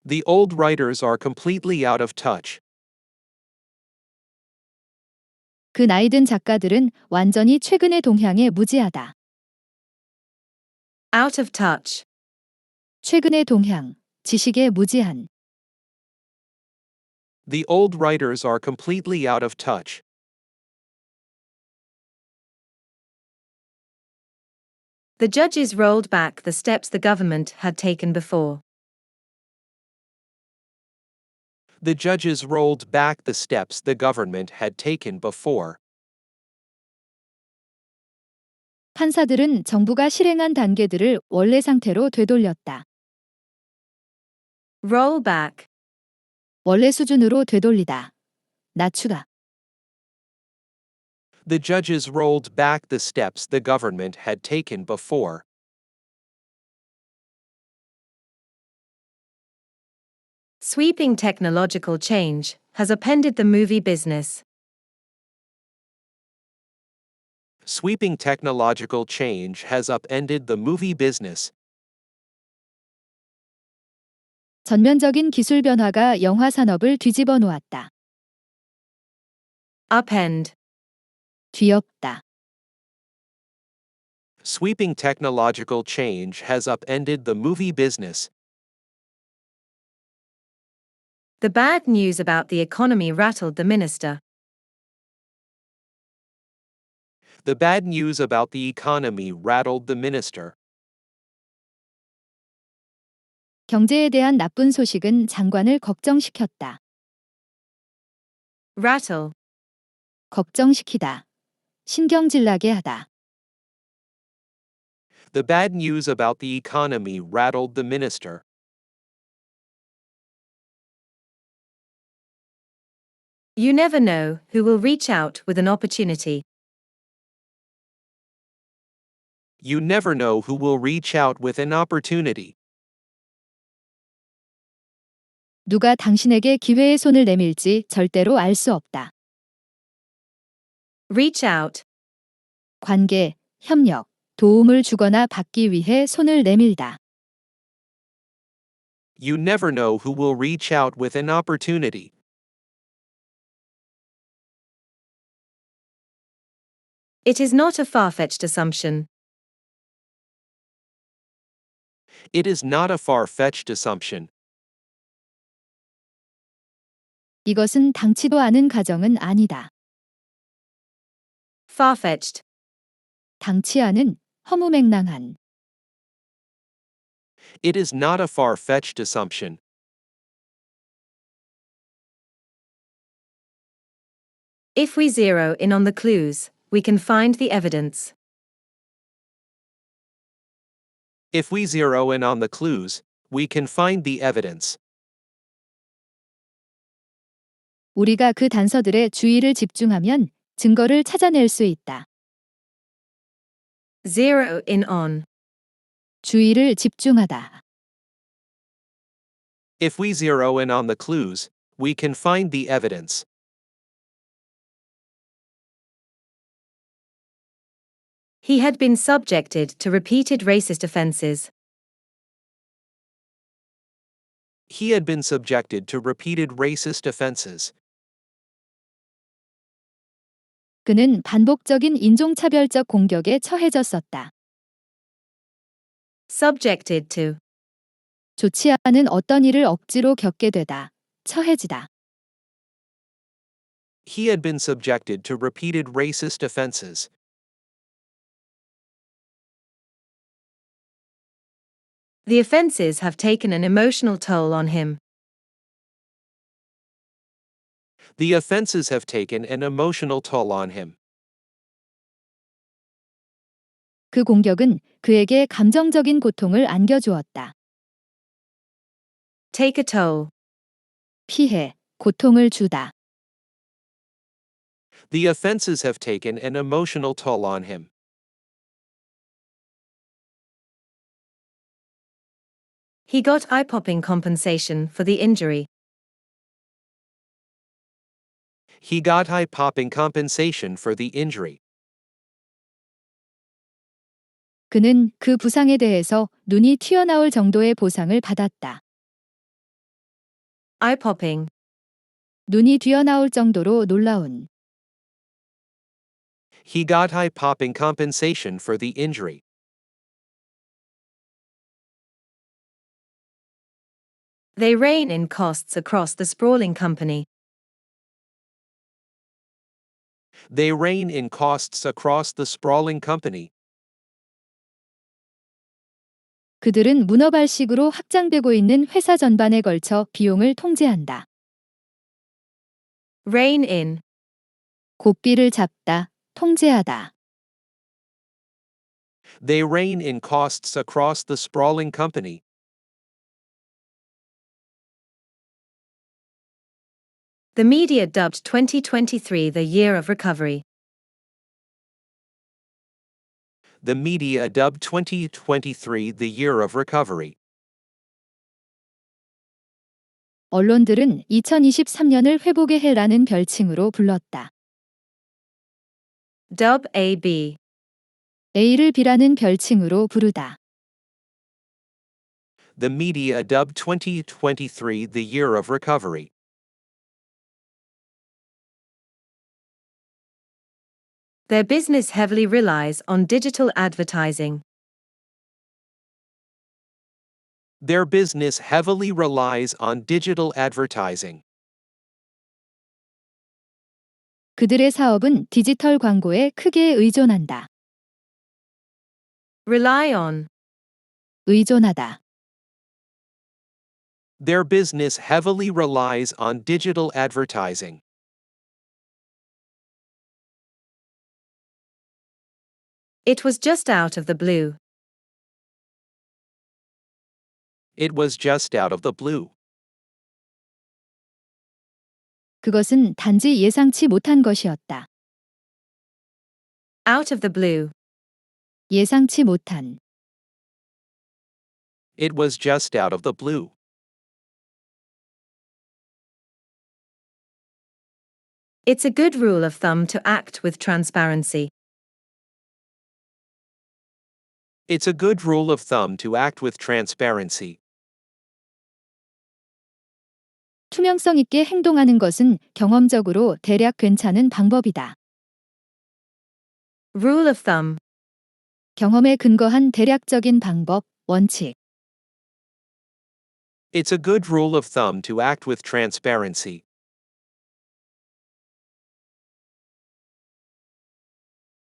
B: The old writers are completely out of touch.
C: 그 나이든 작가들은 완전히 최근의 동향에 무지하다.
A: Out of touch.
C: 최근의 동향, 지식에 무지한.
B: The old writers are completely out of touch.
A: The judges rolled back the steps the government had taken before.
B: The judges rolled back the steps the government had taken before.
C: 판사들은 정부가 실행한 단계들을 원래 상태로 되돌렸다.
A: Roll back.
C: 원래 수준으로 되돌리다. 낮추다.
B: The judges rolled back the steps the government had taken before.
A: Sweeping technological change has upended the movie business.
B: Sweeping technological change has upended the movie business.
C: 전면적인 기술 변화가 영화 산업을 뒤집어 놓았다.
A: Upend.
C: 뒤엎다.
B: Sweeping technological change has upended the movie business.
A: The bad news about the economy rattled the minister.
B: The bad news about the economy rattled the minister.
C: 경제에 대한 나쁜 소식은 장관을 걱정시켰다.
A: Rattle.
C: 걱정시키다. 신경질나게 하다.
B: The bad news about the economy rattled the minister.
A: You never know who will reach out with an opportunity.
B: You never know who will reach out with an opportunity.
C: 누가 당신에게 기회의 손을 내밀지 절대로 알 수 없다.
A: Reach out.
C: 관계, 협력, 도움을 주거나 받기 위해 손을 내밀다.
B: You never know who will reach out with an opportunity.
A: It is not a far-fetched assumption.
B: It is not a far-fetched assumption.
C: 이것은 당치도 않은 가정은 아니다.
A: Far-fetched.
C: 당치 않은, 허무맹랑한.
B: It is not a far-fetched assumption.
A: If we zero in on the clues, we can find the evidence.
B: If we zero in on the clues, we can find the evidence.
C: 우리가 그 단서들에 주의를 집중하면 증거를 찾아낼 수 있다.
A: Zero in on.
C: 주의를 집중하다.
B: If we zero in on the clues, we can find the evidence.
A: He had been subjected to repeated racist offenses.
B: He had been subjected to repeated racist offenses.
C: 그는 반복적인 인종차별적 공격에 처해졌었다.
A: Subjected to.
C: 좋지 않은 어떤 일을 억지로 겪게 되다. 처해지다.
B: He had been subjected to repeated racist offenses.
A: The offenses have taken an emotional toll on him.
B: The offenses have taken an emotional toll on him.
C: 그 공격은 그에게 감정적인 고통을 안겨주었다.
A: Take a toll.
C: 피해, 고통을 주다.
B: The offenses have taken an emotional toll on him.
A: He got eye-popping compensation for the injury.
B: He got eye-popping compensation for the injury.
C: 그는 그 부상에 대해서 눈이 튀어나올 정도의 보상을 받았다.
A: Eye-popping.
C: 눈이 튀어나올 정도로 놀라운.
B: He got eye-popping compensation for the injury.
A: They rein in costs across the sprawling company.
B: They rein in costs across the sprawling company.
C: 그들은 문어발식으로 확장되고 있는 회사 전반에 걸쳐 비용을 통제한다.
A: Rein in.
C: 고삐를 잡다, 통제하다.
B: They rein in costs across the sprawling company.
A: The media dubbed 2023 the year of recovery.
B: The media dubbed 2023 the year of recovery.
C: 언론들은 2023년을 회복의 해라는 별칭으로 불렀다.
A: Dub AB.
C: A를 B라는 별칭으로 부르다.
B: The media dubbed 2023 the year of recovery.
A: Their business heavily relies on digital advertising.
B: Their business heavily relies on digital advertising.
C: 그들의 사업은 디지털 광고에 크게 의존한다.
A: Rely on.
C: 의존하다.
B: Their business heavily relies on digital advertising.
A: It was just out of the blue.
B: It was just out of the blue.
C: 그것은 단지 예상치 못한 것이었다.
A: Out of the blue.
C: 예상치 못한.
B: It was just out of the blue.
A: It's a good rule of thumb to act with transparency.
B: It's a good rule of thumb to act with transparency.
C: 투명성 있게 행동하는 것은 경험적으로 대략 괜찮은 방법이다.
A: Rule of thumb.
C: 경험에 근거한 대략적인 방법, 원칙.
B: It's a good rule of thumb to act with transparency.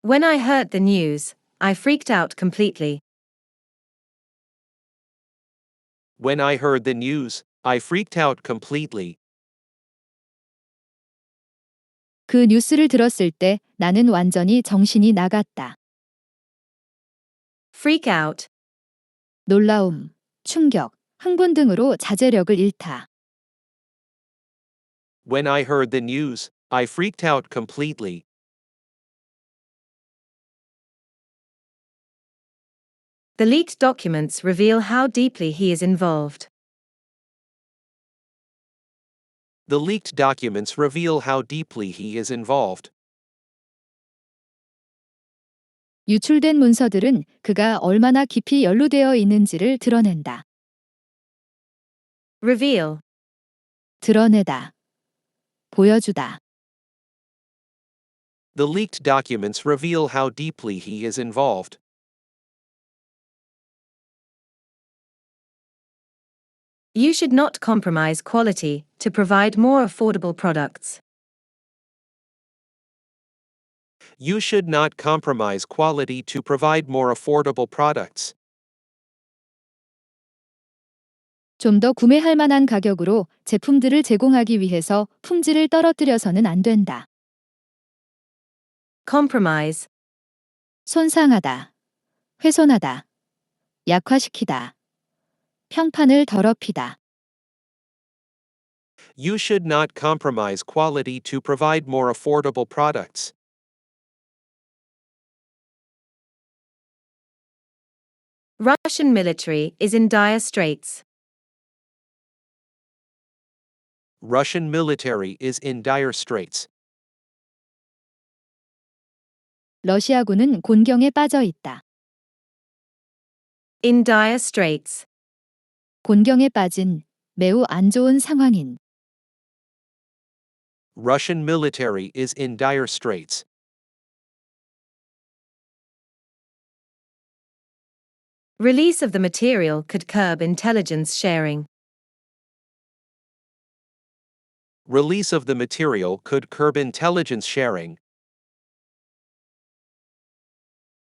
A: When I heard the news, I freaked out completely.
B: When I heard the news, I freaked out completely.
C: 그 뉴스를 들었을 때 나는 완전히 정신이 나갔다.
A: Freak out.
C: 놀라움, 충격, 흥분 등으로 자제력을 잃다.
B: When I heard the news, I freaked out completely.
A: The leaked documents reveal how deeply he is involved.
B: The leaked documents reveal how deeply he is involved.
C: 유출된 문서들은 그가 얼마나 깊이 연루되어 있는지를 드러낸다.
A: Reveal.
C: 드러내다. 보여주다.
B: The leaked documents reveal how deeply he is involved.
A: You should not compromise quality to provide more affordable products.
B: You should not compromise quality to provide more affordable products.
C: 좀 더 구매할 만한 가격으로 제품들을 제공하기 위해서 품질을 떨어뜨려서는 안 된다.
A: Compromise.
C: 손상하다. 훼손하다. 약화시키다. 평판을 더럽히다.
B: You should not compromise quality to provide more affordable products.
A: Russian military is in dire straits.
B: Russian military is in dire straits.
C: 러시아군은 곤경에 빠져 있다.
A: In dire straits.
C: 곤경에 빠진, 매우 안 좋은 상황인.
B: Russian military is in dire straits.
A: Release of the material could curb intelligence sharing.
B: Release of the material could curb intelligence sharing.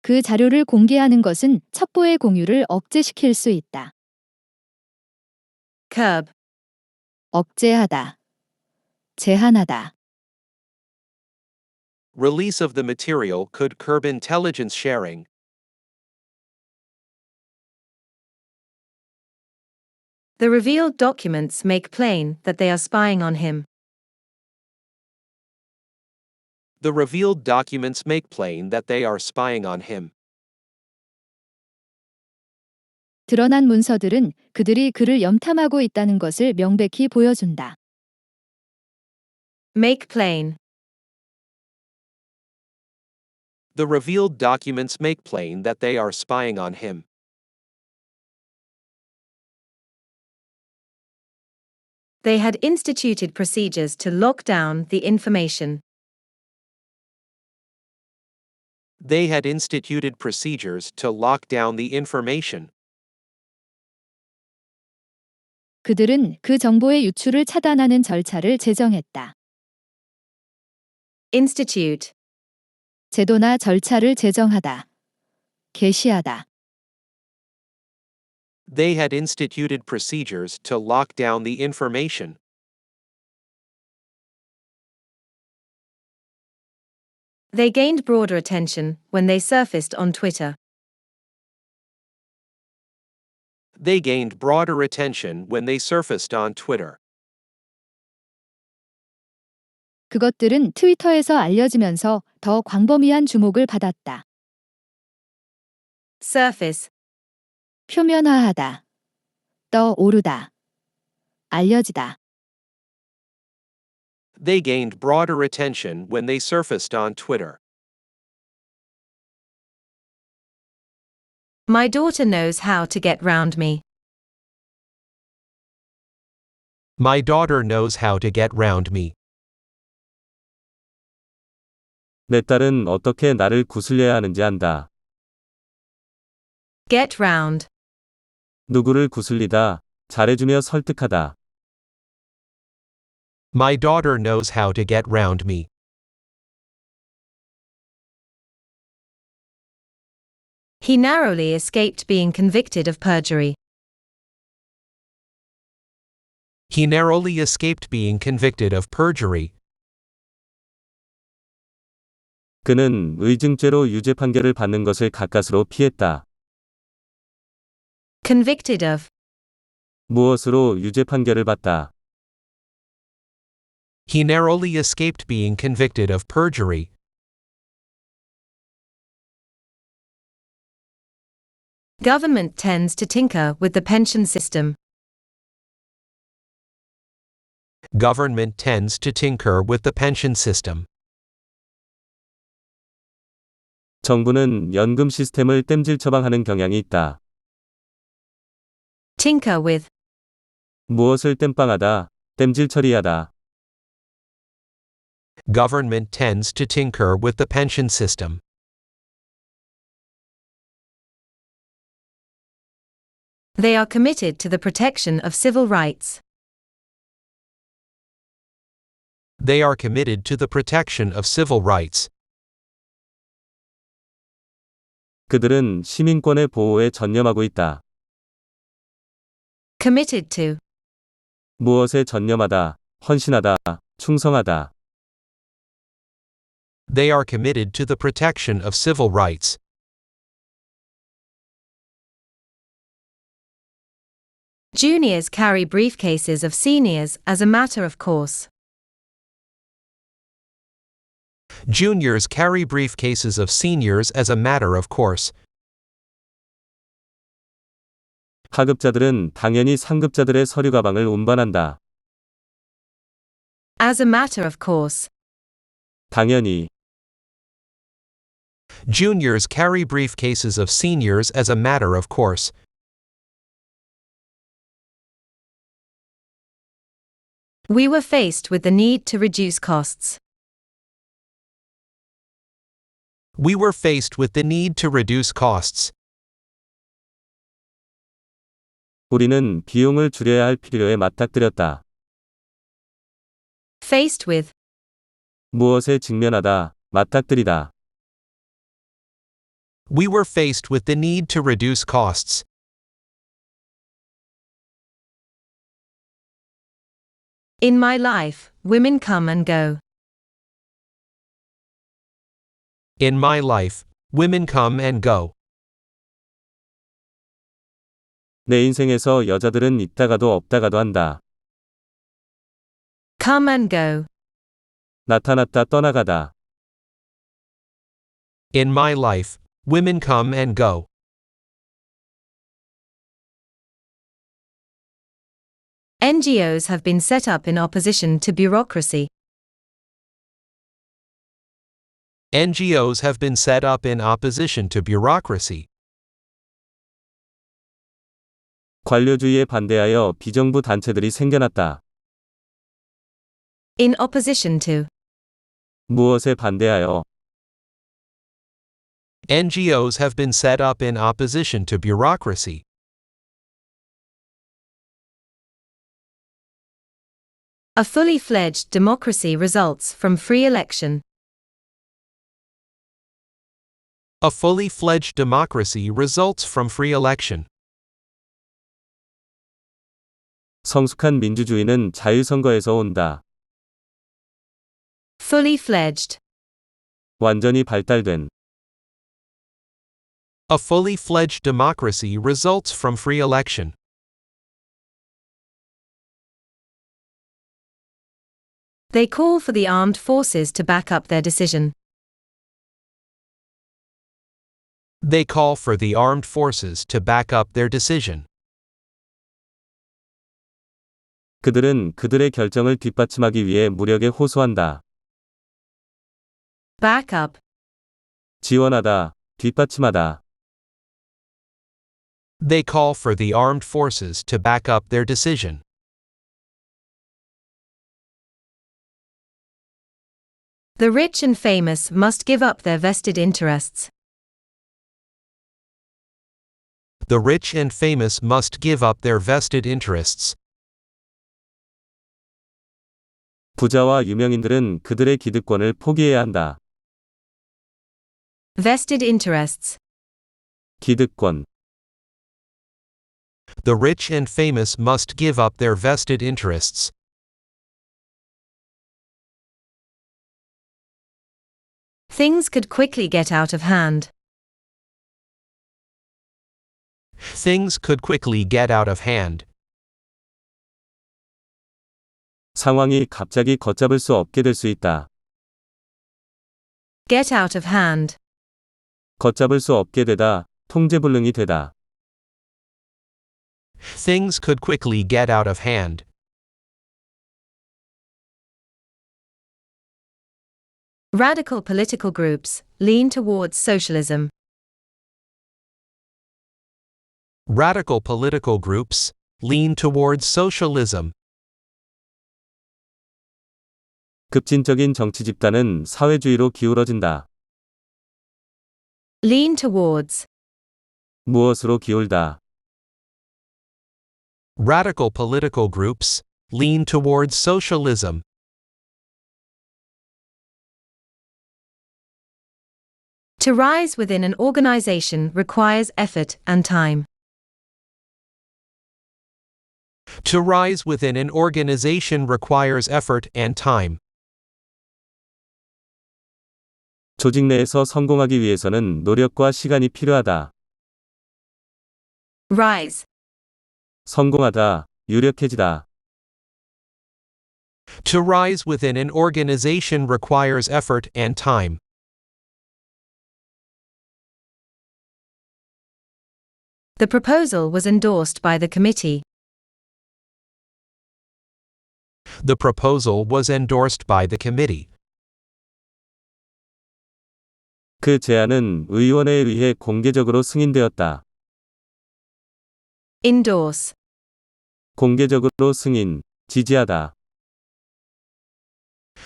C: 그 자료를 공개하는 것은 첩보의 공유를 억제시킬 수 있다.
A: Curb.
C: 억제하다. 제한하다.
B: Release of the material could curb intelligence sharing.
A: The revealed documents make plain that they are spying on him.
B: The revealed documents make plain that they are spying on him.
C: 드러난 문서들은 그들이 그를 염탐하고 있다는 것을 명백히 보여준다.
A: Make plain.
B: The revealed documents make plain that they are spying on him.
A: They had instituted procedures to lock down the information.
B: They had instituted procedures to lock down the information.
C: 그들은 그 정보의 유출을 차단하는 절차를 제정했다.
A: Institute.
C: 제도나 절차를 제정하다. 게시하다.
B: They had instituted procedures to lock down the information.
A: They gained broader attention when they surfaced on Twitter.
B: They gained broader attention when they surfaced on Twitter.
C: 그것들은 트위터에서 알려지면서 더 광범위한 주목을 받았다.
A: Surface.
C: 표면화하다. 떠오르다. 알려지다.
B: They gained broader attention when they surfaced on Twitter.
A: My daughter knows how to get round me.
B: My daughter knows how to get round me.
D: 내 딸은 어떻게 나를 구슬려야 하는지 안다.
A: Get round.
D: 누구를 구슬리다, 잘해주며 설득하다.
B: My daughter knows how to get round me.
A: He narrowly escaped being convicted of perjury.
B: He narrowly escaped being convicted of perjury.
D: 그는 의증죄로 유죄 판결을 받는 것을 가까스로 피했다.
A: Convicted of.
D: 무엇으로 유죄 판결을 받다.
B: He narrowly escaped being convicted of perjury.
A: Government tends to tinker with the pension system.
B: Government tends to tinker with the pension system.
D: 정부는 연금 시스템을 땜질 처방하는 경향이 있다.
A: Tinker with.
D: 무엇을 땜빵하다, 땜질 처리하다.
B: Government tends to tinker with the pension system.
A: They are committed to the protection of civil rights.
B: They are committed to the protection of civil rights.
D: 그들은 시민권의 보호에 전념하고 있다.
A: Committed to.
D: 무엇에 전념하다, 헌신하다, 충성하다.
B: They are committed to the protection of civil rights.
A: Juniors carry briefcases of seniors as a matter of course.
B: Juniors carry briefcases of seniors as a matter of course.
D: 하급자들은 당연히 상급자들의 서류 가방을 운반한다.
A: As a matter of course.
D: 당연히.
B: Juniors carry briefcases of seniors as a matter of course.
A: We were faced with the need to reduce costs.
B: We were faced with the need to reduce costs.
D: 우리는 비용을 줄여야 할 필요에 맞닥뜨렸다.
A: Faced with.
D: 무엇에 직면하다, 맞닥뜨리다.
B: We were faced with the need to reduce costs.
A: In my life, women come and go.
B: In my life, women come and go.
D: 내 인생에서 여자들은 있다가도 없다가도 한다.
A: Come and go.
D: 나타났다 떠나가다.
B: In my life, women come and go.
A: NGOs have been set up in opposition to bureaucracy.
B: NGOs have been set up in opposition to bureaucracy.
D: 관료주의에 반대하여 비정부 단체들이 생겨났다.
A: In opposition to.
D: 무엇에 반대하여?
B: NGOs have been set up in opposition to bureaucracy.
A: A fully fledged democracy results from free election.
B: A fully fledged democracy results from free election.
D: 성숙한 민주주의는 자유선거에서 온다.
A: Fully fledged.
D: 완전히 발달된.
B: A fully fledged democracy results from free election.
A: They call for the armed forces to back up their decision.
B: They call for the armed forces to back up their decision.
D: 그들은 그들의 결정을 뒷받침하기 위해 무력에 호소한다.
A: Back up.
D: 지원하다, 뒷받침하다.
B: They call for the armed forces to back up their decision.
A: The rich and famous must give up their vested interests.
B: The rich and famous must give up their vested interests.
D: 부자와 유명인들은 그들의 기득권을 포기해야 한다.
A: Vested interests.
D: 기득권.
B: The rich and famous must give up their vested interests.
A: Things could quickly get out of hand.
B: Things could quickly get out of hand.
D: 상황이 갑자기 걷잡을 수 없게 될 수 있다.
A: Get out of hand.
D: 걷잡을 수 없게 되다, 통제불능이 되다.
B: Things could quickly get out of hand.
A: Radical political groups lean towards socialism.
B: Radical political groups lean towards socialism.
D: 급진적인 정치 집단은 사회주의로 기울어진다.
A: Lean towards.
D: 무엇으로 기울다.
B: Radical political groups lean towards socialism.
A: To rise within an organization requires effort and time.
B: To rise within an organization requires effort and time.
D: 조직 내에서 성공하기 위해서는 노력과 시간이 필요하다.
A: Rise.
D: 성공하다, 유력해지다.
B: To rise within an organization requires effort and time.
A: The proposal was endorsed by the committee.
B: The proposal was endorsed by the committee.
D: 그 제안은 의원회에 의해 공개적으로 승인되었다.
A: Endorse.
D: 공개적으로 승인, 지지하다.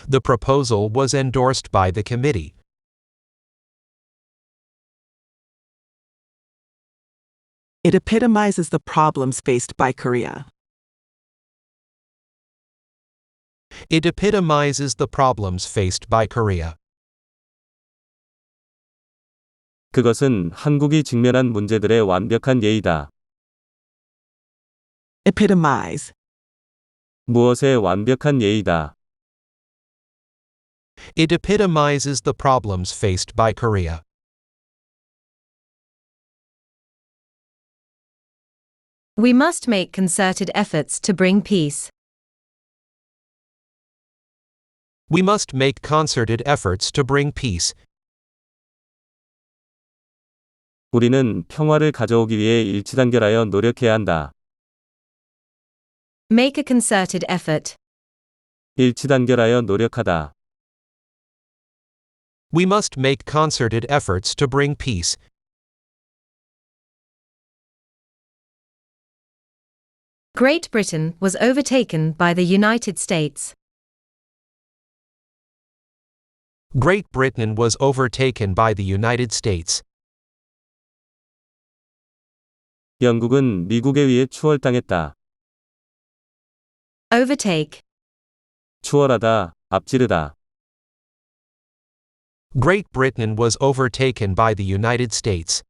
B: The proposal was endorsed by the committee.
E: It epitomizes the problems faced by Korea.
B: It epitomizes the problems faced by Korea.
D: 그것은 한국이 직면한 문제들의 완벽한 예이다.
E: Epitomize.
D: 무엇의 완벽한 예이다.
B: It epitomizes the problems faced by Korea.
A: We must make concerted efforts to bring peace.
B: We must make concerted efforts to bring peace.
D: 우리는 평화를 가져오기 위해 일치단결하여 노력해야 한다.
A: Make a concerted effort.
D: 일치단결하여 노력하다.
B: We must make concerted efforts to bring peace.
A: Great Britain was overtaken by the United States.
B: Great Britain was overtaken by the United States.
D: 영국은 미국에 의해 추월당했다.
A: Overtake.
D: 추월하다, 앞지르다.
B: Great Britain was overtaken by the United States.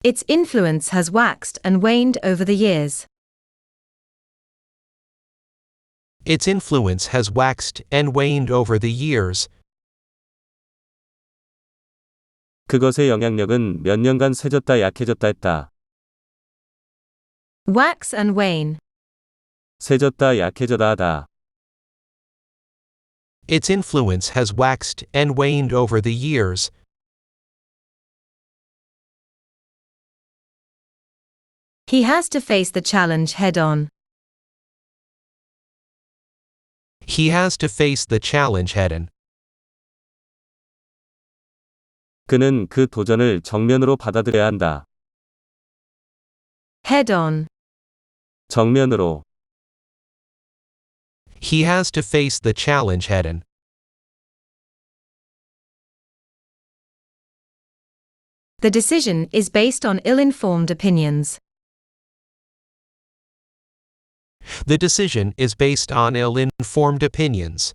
A: Its influence has waxed and waned over the years.
B: Its influence has waxed and waned over the years.
D: 그것의 영향력은 몇 년간 세졌다 약해졌다 했다.
A: Wax and wane.
D: 세졌다 약해졌다 하다.
B: Its influence has waxed and waned over the years.
A: He has to face the challenge head-on.
B: He has to face the challenge head-on.
D: 그는 그 도전을 정면으로 받아들여야 한다.
A: Head-on.
D: 정면으로.
B: He has to face the challenge head-on.
A: The decision is based on ill-informed opinions.
B: The decision is based on ill-informed opinions.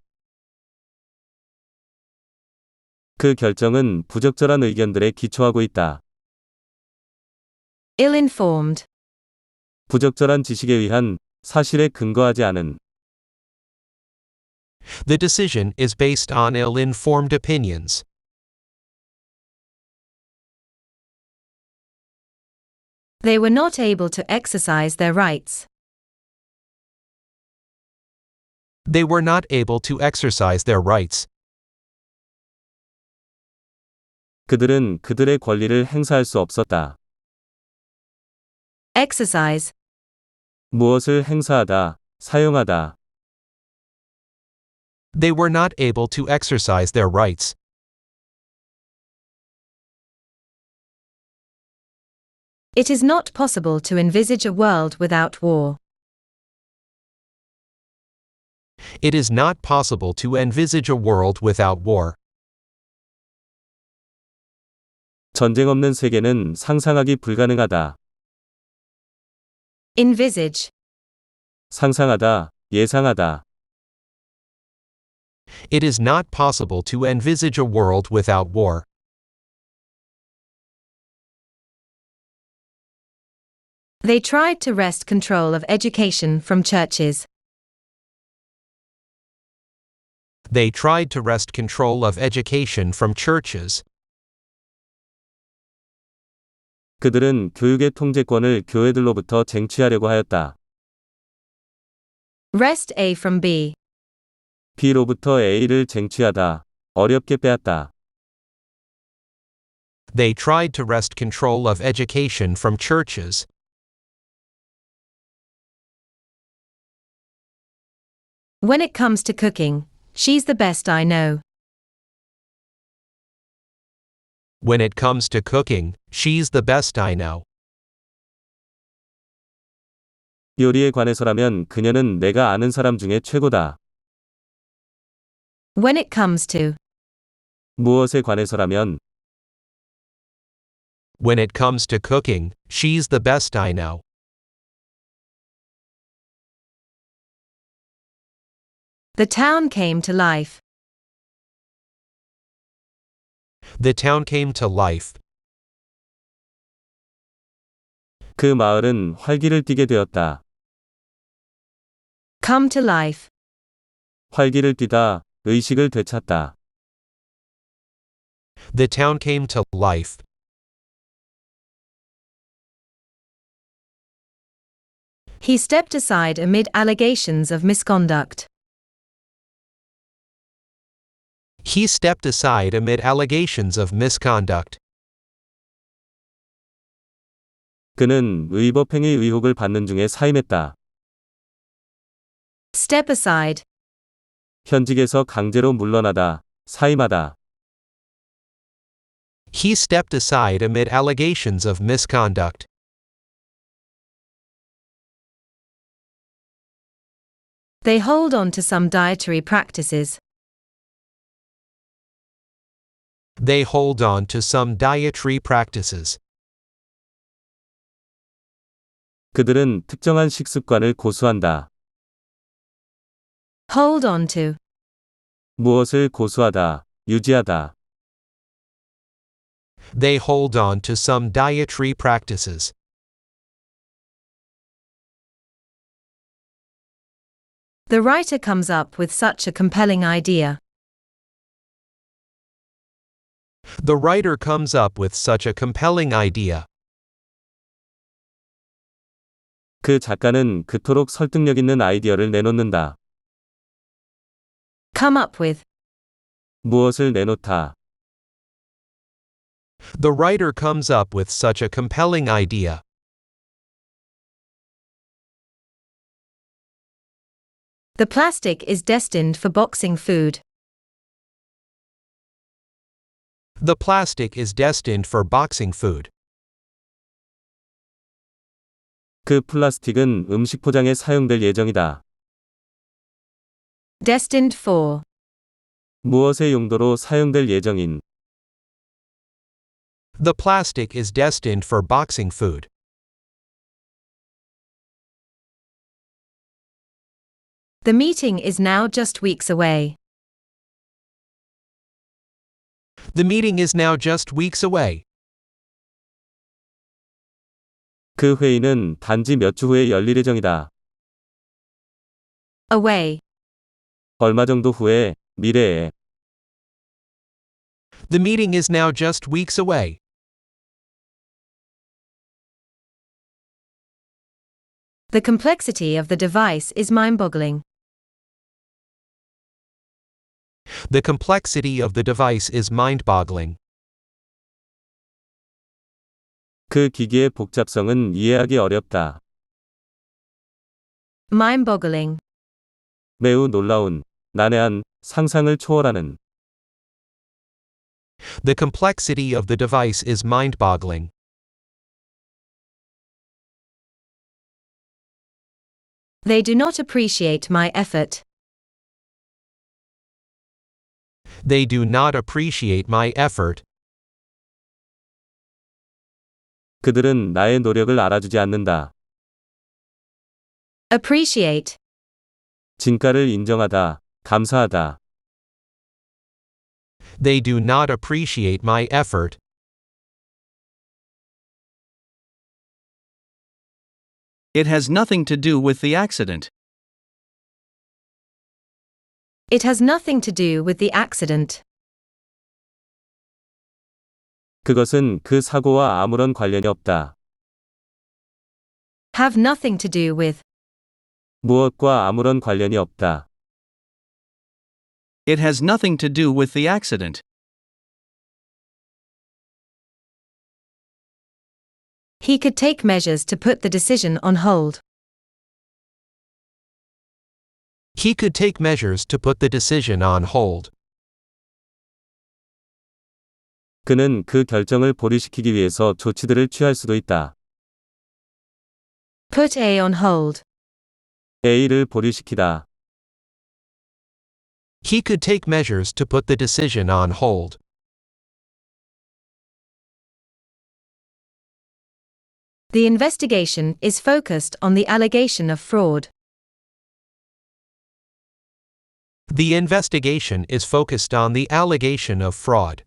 D: 그 결정은 부적절한 의견들에 기초하고 있다.
A: Ill-informed.
D: 부적절한 지식에 의한, 사실에 근거하지 않은.
B: The decision is based on ill-informed opinions.
A: They were not able to exercise their rights.
B: They were not able to exercise their rights.
D: 그들은 그들의 권리를 행사할 수 없었다.
A: Exercise.
D: 무엇을 행사하다, 사용하다.
B: They were not able to exercise their rights.
A: It is not possible to envisage a world without war.
B: It is not possible to envisage a world without war.
D: 전쟁 없는 세계는 상상하기 불가능하다.
A: Envisage.
D: 상상하다, 예상하다.
B: It is not possible to envisage a world without war.
A: They tried to wrest control of education from churches.
B: They tried to wrest control of education from churches.
D: 그들은 교육의 통제권을 교회들로부터 쟁취하려고 하였다.
A: Wrest A from B.
D: B로부터 A를 쟁취하다, 어렵게 빼앗다.
B: They tried to wrest control of education from churches.
A: When it comes to cooking, she's the best I know.
B: When it comes to cooking, she's the best I know.
D: 요리에 관해서라면 그녀는 내가 아는 사람 중에 최고다.
A: When it comes to.
D: 무엇에 관해서라면
B: When it comes to cooking, she's the best I know.
A: The town came to life.
B: The town came to life.
D: 그 마을은 활기를 띠게 되었다.
A: Come to life.
D: 활기를 띠다, 의식을 되찾다.
B: The town came to life.
A: He stepped aside amid allegations of misconduct.
B: He stepped aside amid allegations of misconduct.
D: 그는 의법행위 의혹을 받는 중에 사임했다.
A: Step aside.
D: 현직에서 강제로 물러나다, 사임하다.
B: He stepped aside amid allegations of misconduct.
A: They hold on to some dietary practices.
B: They hold on to some dietary practices.
D: 그들은 특정한 식습관을 고수한다.
A: Hold on to.
D: 무엇을 고수하다, 유지하다.
B: They hold on to some dietary practices.
A: The writer comes up with such a compelling idea.
B: The writer comes up with such a compelling idea.
D: 그 작가는 그토록 설득력 있는 아이디어를 내놓는다.
A: Come up with.
D: 무엇을 내놓다.
B: The writer comes up with such a compelling idea.
A: The plastic is destined for boxing food.
B: The plastic is destined for boxing food.
D: 그 플라스틱은 음식 포장에 사용될 예정이다.
A: Destined for.
D: 무엇의 용도로 사용될 예정인.
B: The plastic is destined for boxing food.
A: The meeting is now just weeks away.
B: The meeting is now just weeks away.
D: 그 회의는 단지 몇 주 후에 열릴 예정이다.
A: Away.
D: 얼마 정도 후에, 미래에.
B: The meeting is now just weeks away.
A: The complexity of the device is mind-boggling.
B: The complexity of the device is mind-boggling.
D: 그 기기의 복잡성은 이해하기 어렵다.
A: Mind-boggling.
D: 매우 놀라운, 난해한, 상상을 초월하는.
B: The complexity of the device is mind-boggling.
A: They do not appreciate my effort.
B: They do not appreciate my effort.
D: 그들은 나의 노력을 알아주지 않는다.
A: Appreciate.
D: 진가를 인정하다, 감사하다.
B: They do not appreciate my effort.
F: It has nothing to do with the accident.
A: It has nothing to do with the accident.
D: 그것은 그 사고와 아무런 관련이 없다.
A: Have nothing to do with.
D: 무엇과 아무런 관련이 없다.
F: It has nothing to do with the accident.
A: He could take measures to put the decision on hold.
B: He could take measures to put the decision on hold.
D: 그는 그 결정을 보류시키기 위해서 조치들을 취할 수도 있다.
A: Put A on hold.
D: A를 보류시키다.
B: He could take measures to put the decision on hold.
A: The investigation is focused on the allegation of fraud.
B: The investigation is focused on the allegation of fraud.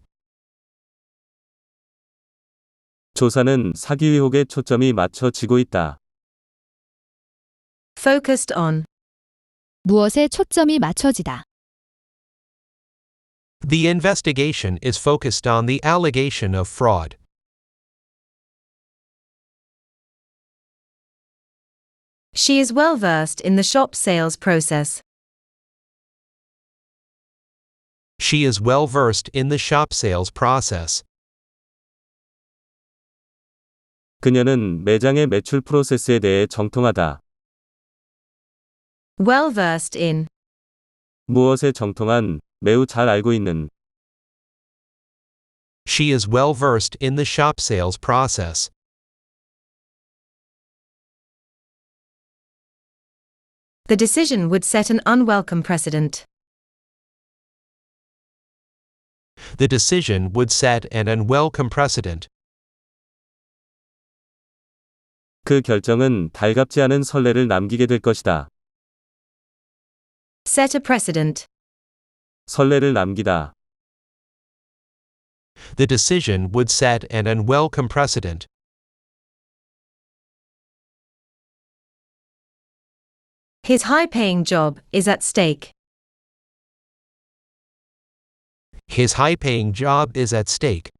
D: 조사는 사기 의혹에 초점이 맞춰지고 있다.
A: Focused on.
C: 무엇에 초점이 맞춰지다.
B: The investigation is focused on the allegation of fraud.
A: She is well versed in the shop sales process.
B: She is well versed in the shop sales process.
D: 그녀는 매장의 매출 프로세스에 대해 정통하다.
A: Well versed in.
D: 무엇에 정통한, 매우 잘 알고 있는.
B: She is well versed in the shop sales process.
A: The decision would set an unwelcome precedent.
B: The decision would set an unwelcome precedent.
D: 그 결정은 달갑지 않은 선례를 남기게 될 것이다.
A: Set a precedent.
D: 선례를 남기다.
B: The decision would set an unwelcome precedent.
A: His high-paying job is at stake.
B: His high-paying job is at stake.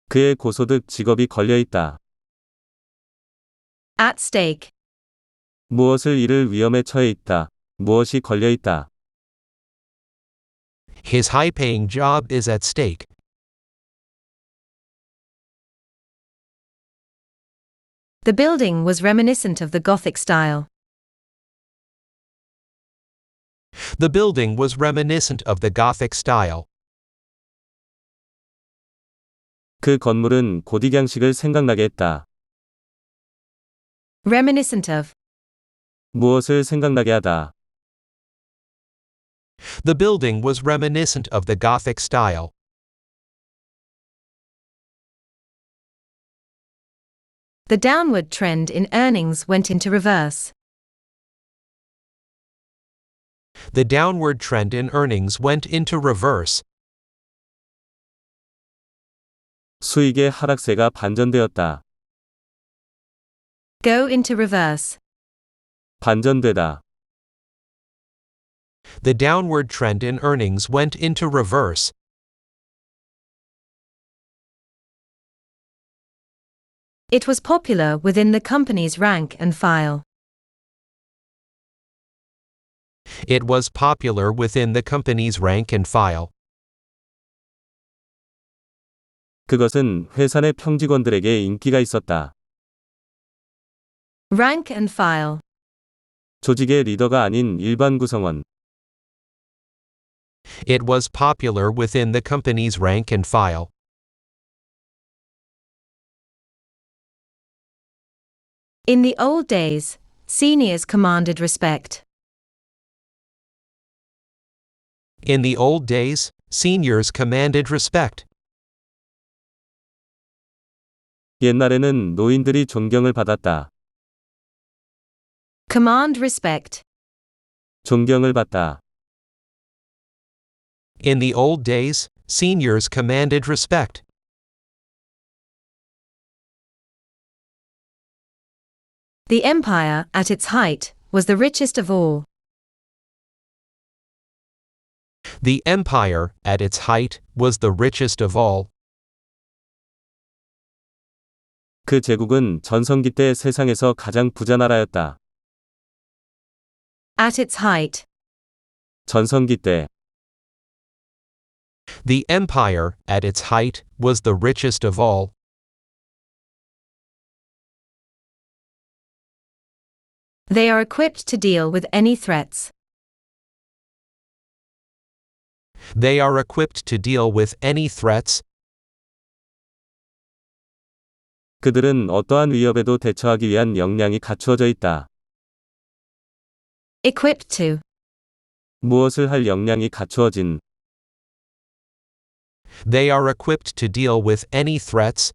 D: 그의 고소득 직업이 걸려 있다.
A: At stake.
D: 무엇을 잃을 위험에 처해 있다. 무엇이 걸려 있다.
B: His high-paying job is at stake.
A: The building was reminiscent of the Gothic style.
B: The building was reminiscent of the Gothic style.
D: 그 건물은 고딕양식을 생각나게 했다.
A: Reminiscent of.
D: 무엇을 생각나게 하다.
B: The building was reminiscent of the Gothic style.
A: The downward trend in earnings went into reverse.
B: The downward trend in earnings went into reverse.
D: 수익의 하락세가 반전되었다.
A: Go into reverse.
D: 반전되다.
B: The downward trend in earnings went into reverse.
A: It was popular within the company's rank and file.
B: It was popular within the company's rank and file.
D: 그것은 회사 내 평직원들에게 인기가 있었다.
A: Rank and file.
D: 조직의 리더가 아닌 일반 구성원.
B: It was popular within the company's rank and file.
A: In the old days, seniors commanded respect.
B: In the old days, seniors commanded respect.
D: 옛날에는 노인들이 존경을 받았다.
A: Command respect.
D: 존경을 받다.
B: In the old days, seniors commanded respect.
A: The empire, at its height, was the richest of all.
B: The empire, at its height, was the richest of all.
D: 그 제국은 전성기 때 세상에서 가장 부자 나라였다.
A: At its height.
D: 전성기 때
B: The empire, at its height, was the richest of all.
A: They are equipped to deal with any threats.
B: They are equipped to deal with any threats.
D: 그들은 어떠한 위협에도 대처하기 위한 역량이 갖추어져 있다.
A: Equipped to.
D: 무엇을 할 역량이 갖추어진.
B: They are equipped to deal with any threats.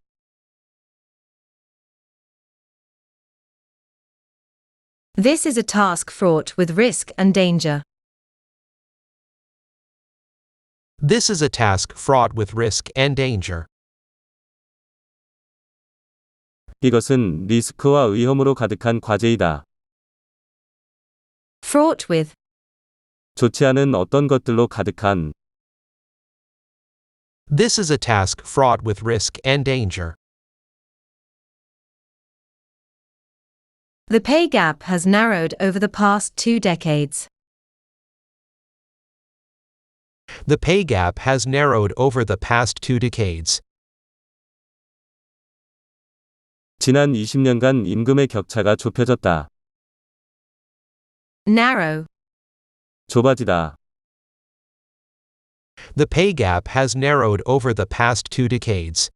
A: This is a task fraught with risk and danger.
B: This is a task fraught with risk and danger.
D: 이것은 리스크와 위험으로 가득한 과제이다.
A: Fraught with.
D: 좋지 않은 어떤 것들로 가득한.
B: This is a task fraught with risk and danger.
A: The pay gap has narrowed over the past 2 decades.
B: The pay gap has narrowed over the past 2 decades.
D: 지난 20년간 임금의 격차가 좁혀졌다.
A: Narrow.
D: 좁아지다.
B: The pay gap has narrowed over the past 2 decades.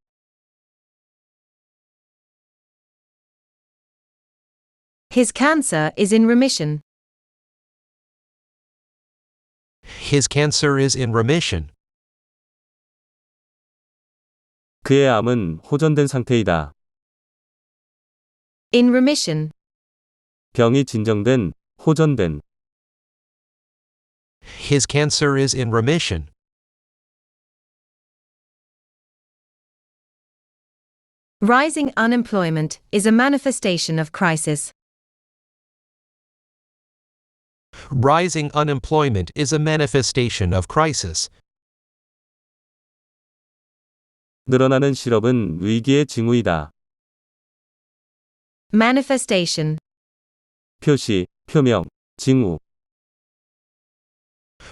A: His cancer is in remission.
B: His cancer is in remission.
D: 그의 암은 호전된 상태이다.
A: In remission.
D: 병이 진정된, 호전된.
B: His cancer is in remission.
A: Rising unemployment is a manifestation of crisis.
B: Rising unemployment is a manifestation of crisis.
D: 늘어나는 실업은 위기의 징후이다.
A: Manifestation.
D: 표시, 표명, 징후.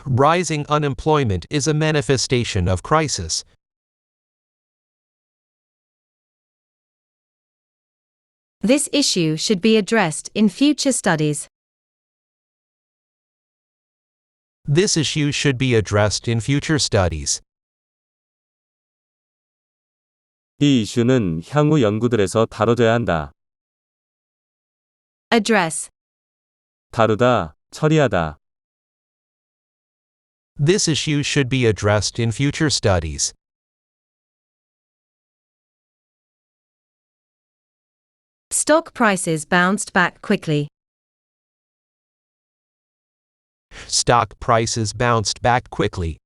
B: Rising unemployment is a manifestation of crisis.
A: This issue should be addressed in future studies.
B: This issue should be addressed in future studies.
D: 이 이슈는 향후 연구들에서 다뤄져야 한다.
A: Address.
D: 다루다, 처리하다.
B: This issue should be addressed in future studies.
A: Stock prices bounced back quickly.
B: Stock prices bounced back quickly.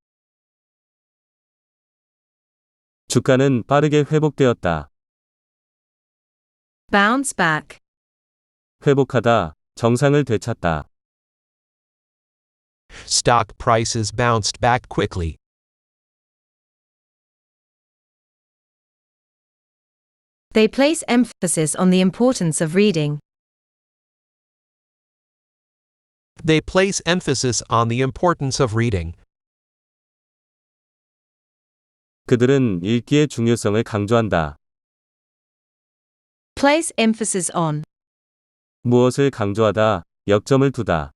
D: 주가는 빠르게 회복되었다.
A: Bounce back.
D: 회복하다, 정상을 되찾다.
B: Stock prices bounced back quickly.
A: They place emphasis on the importance of reading.
B: They place emphasis on the importance of reading.
D: 그들은 읽기의 중요성을 강조한다.
A: Place emphasis on.
D: 무엇을 강조하다, 역점을 두다.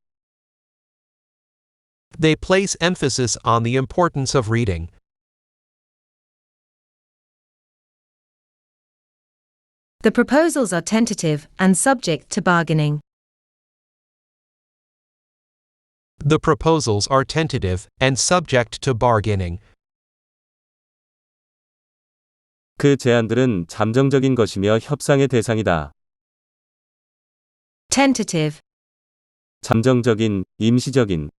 B: They place emphasis on the importance of reading.
A: The proposals are tentative and subject to bargaining.
B: The proposals are tentative and subject to bargaining.
D: 그 제안들은 잠정적인 것이며 협상의 대상이다.
A: Tentative.
D: 잠정적인, 임시적인.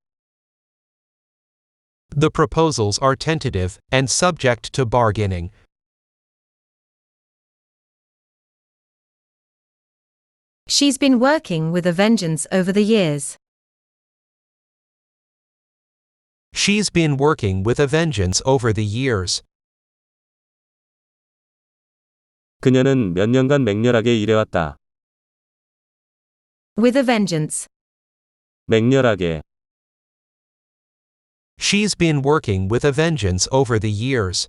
B: The proposals are tentative and subject to bargaining.
A: She's been working with a vengeance over the years.
B: She's been working with a vengeance over the years.
D: 그녀는 몇 년간 맹렬하게 일해왔다.
A: With a vengeance.
D: 맹렬하게.
B: She's been working with a vengeance over the years.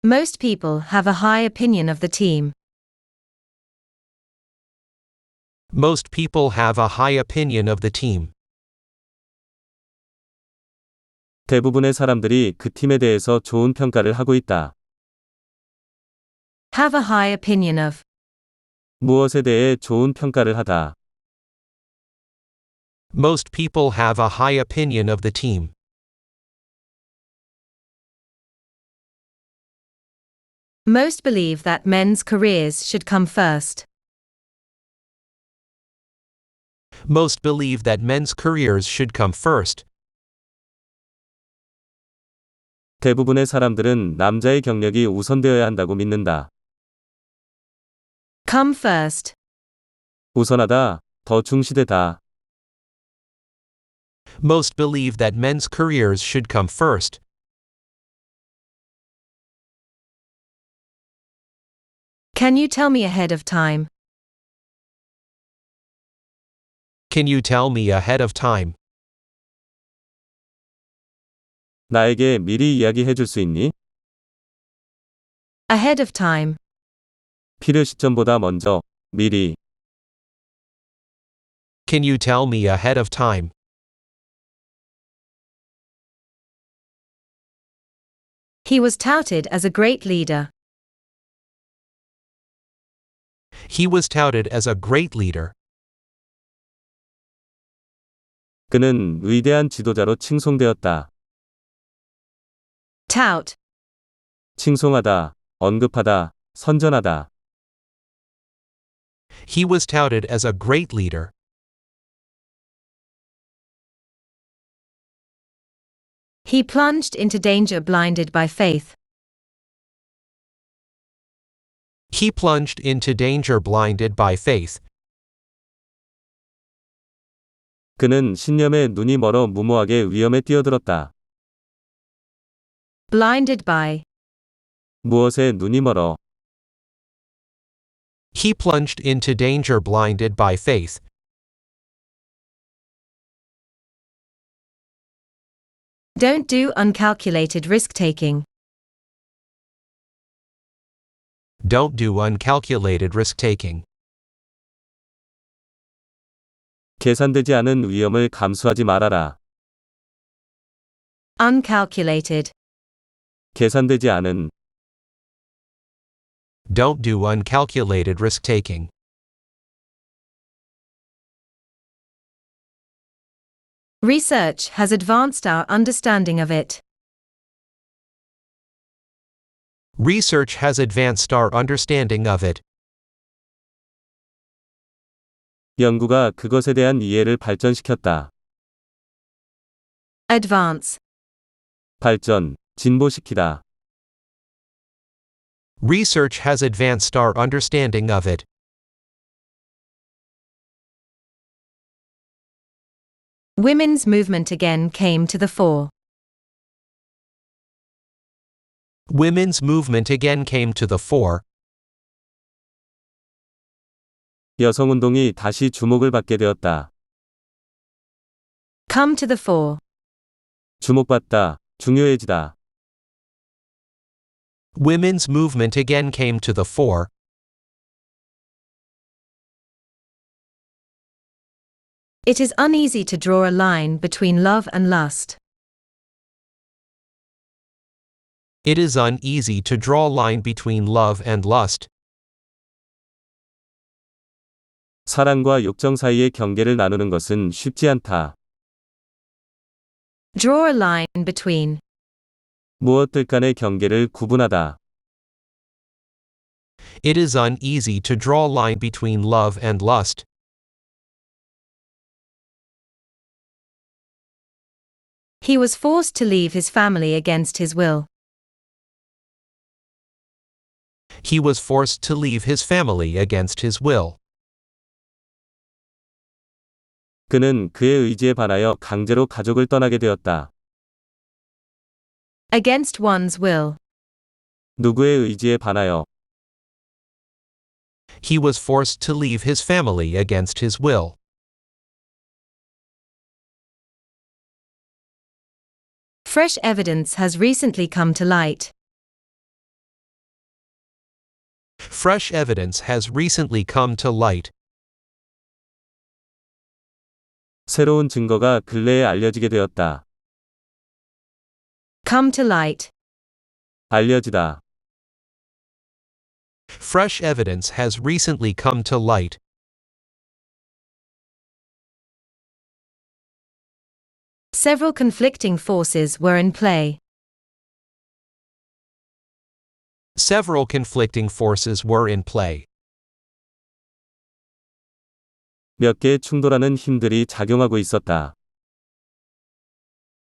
A: Most people have a high opinion of the team.
B: Most people have a high opinion of the team.
D: 대부분의 사람들이 그 팀에 대해서 좋은 평가를 하고 있다.
A: Have a high opinion of.
D: 무엇에 대해 좋은 평가를 하다.
B: Most people have a high opinion of the team.
A: Most believe that men's careers should come first.
B: Most believe that men's careers should come first.
D: 대부분의 사람들은 남자의 경력이 우선되어야 한다고 믿는다.
A: Come first.
D: 우선하다, 더 중시되다.
B: Most believe that men's careers should come first.
A: Can you tell me ahead of time?
B: Can you tell me ahead of time?
D: 나에게 미리 이야기해 줄 수 있니?
A: Ahead of time.
D: 필요 시점보다 먼저, 미리.
B: Can you tell me ahead of time?
A: He was touted as a great leader.
B: He was touted as a great leader.
D: 그는 위대한 지도자로 칭송되었다.
A: Tout.
D: 칭송하다, 언급하다, 선전하다.
B: He was touted as a great leader.
A: He plunged into danger blinded by faith.
B: He plunged into danger blinded by faith.
D: 그는 신념에 눈이 멀어 무모하게 위험에 뛰어들었다.
A: Blinded by.
D: 무엇에 눈이 멀어.
B: He plunged into danger blinded by faith.
A: Don't do uncalculated risk-taking.
B: Don't do uncalculated risk-taking.
D: 계산되지 않은 위험을 감수하지 말아라.
A: Uncalculated.
D: 계산되지 않은.
B: Don't do uncalculated risk-taking.
A: Research has advanced our understanding of it.
B: Research has advanced our understanding of it.
D: 연구가 그것에 대한 이해를 발전시켰다.
A: advance,
D: 발전, 진보시키다.
B: Research has advanced our understanding of it.
A: women's movement again came to the fore.
B: Women's movement again came to the fore.
D: 여성운동이 다시 주목을 받게 되었다.
A: come to the fore,
D: 주목받다, 중요해지다.
B: Women's movement again came to the fore.
A: it is uneasy to draw a line between love and lust.
B: It is uneasy to draw a line between love and lust.
D: 사랑과 욕정 사이의 경계를 나누는 것은 쉽지 않다.
A: draw a line between,
D: 무엇들 간의 경계를 구분하다.
B: It is uneasy to draw a line between love and lust.
A: he was forced to leave his family against his will.
B: He was forced to leave his family against his will.
D: 그는 그의 의지에 반하여 강제로 가족을 떠나게 되었다.
A: against one's will,
D: 누구의 의지에 반하여.
B: He was forced to leave his family against his will.
A: fresh evidence has recently come to light.
B: Fresh evidence has recently come to light.
D: 새로운 증거가 근래에 알려지게 되었다.
A: come to light,
D: 알려지다.
B: Fresh evidence has recently come to light.
A: several conflicting forces were in play.
B: Several conflicting forces were in play.
D: 몇 개의 충돌하는 힘들이 작용하고 있었다.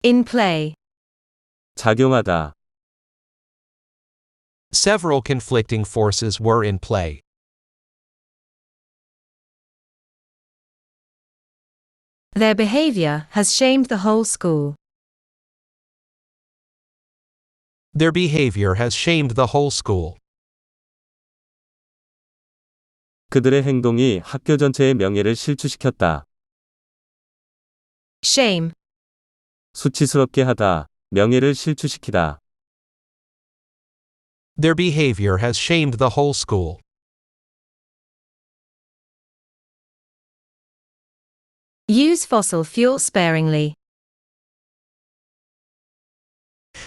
A: in play,
D: 작용하다.
B: Several conflicting forces were in play.
A: their behavior has shamed the whole school.
B: Their behavior has shamed the whole school.
D: 그들의 행동이 학교 전체의 명예를 실추시켰다.
A: shame,
D: 수치스럽게 하다, 명예를 실추시키다.
B: Their behavior has shamed the whole school.
A: use fossil fuel sparingly.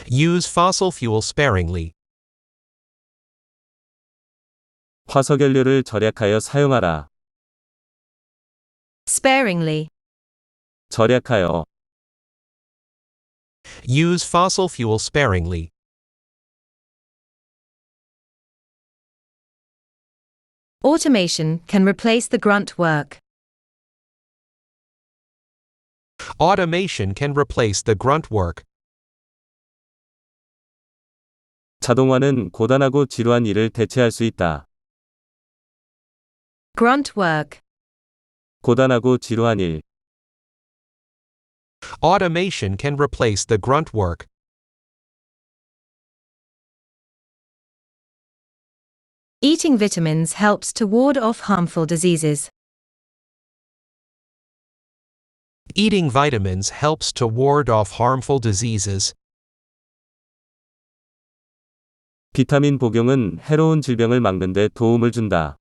B: Use fossil fuel sparingly.
D: 화석연료를 절약하여 사용하라.
A: sparingly,
D: 절약하여.
B: Use fossil fuel sparingly.
A: automation can replace the grunt work.
B: Automation can replace the grunt work.
D: 자동화는 고단하고 지루한 일을 대체할 수 있다.
A: grunt work,
D: 고단하고 지루한 일.
B: Automation can replace the grunt work.
A: eating vitamins helps to ward off harmful diseases.
B: Eating vitamins helps to ward off harmful diseases.
D: 비타민 복용은 해로운 질병을 막는 데 도움을 준다.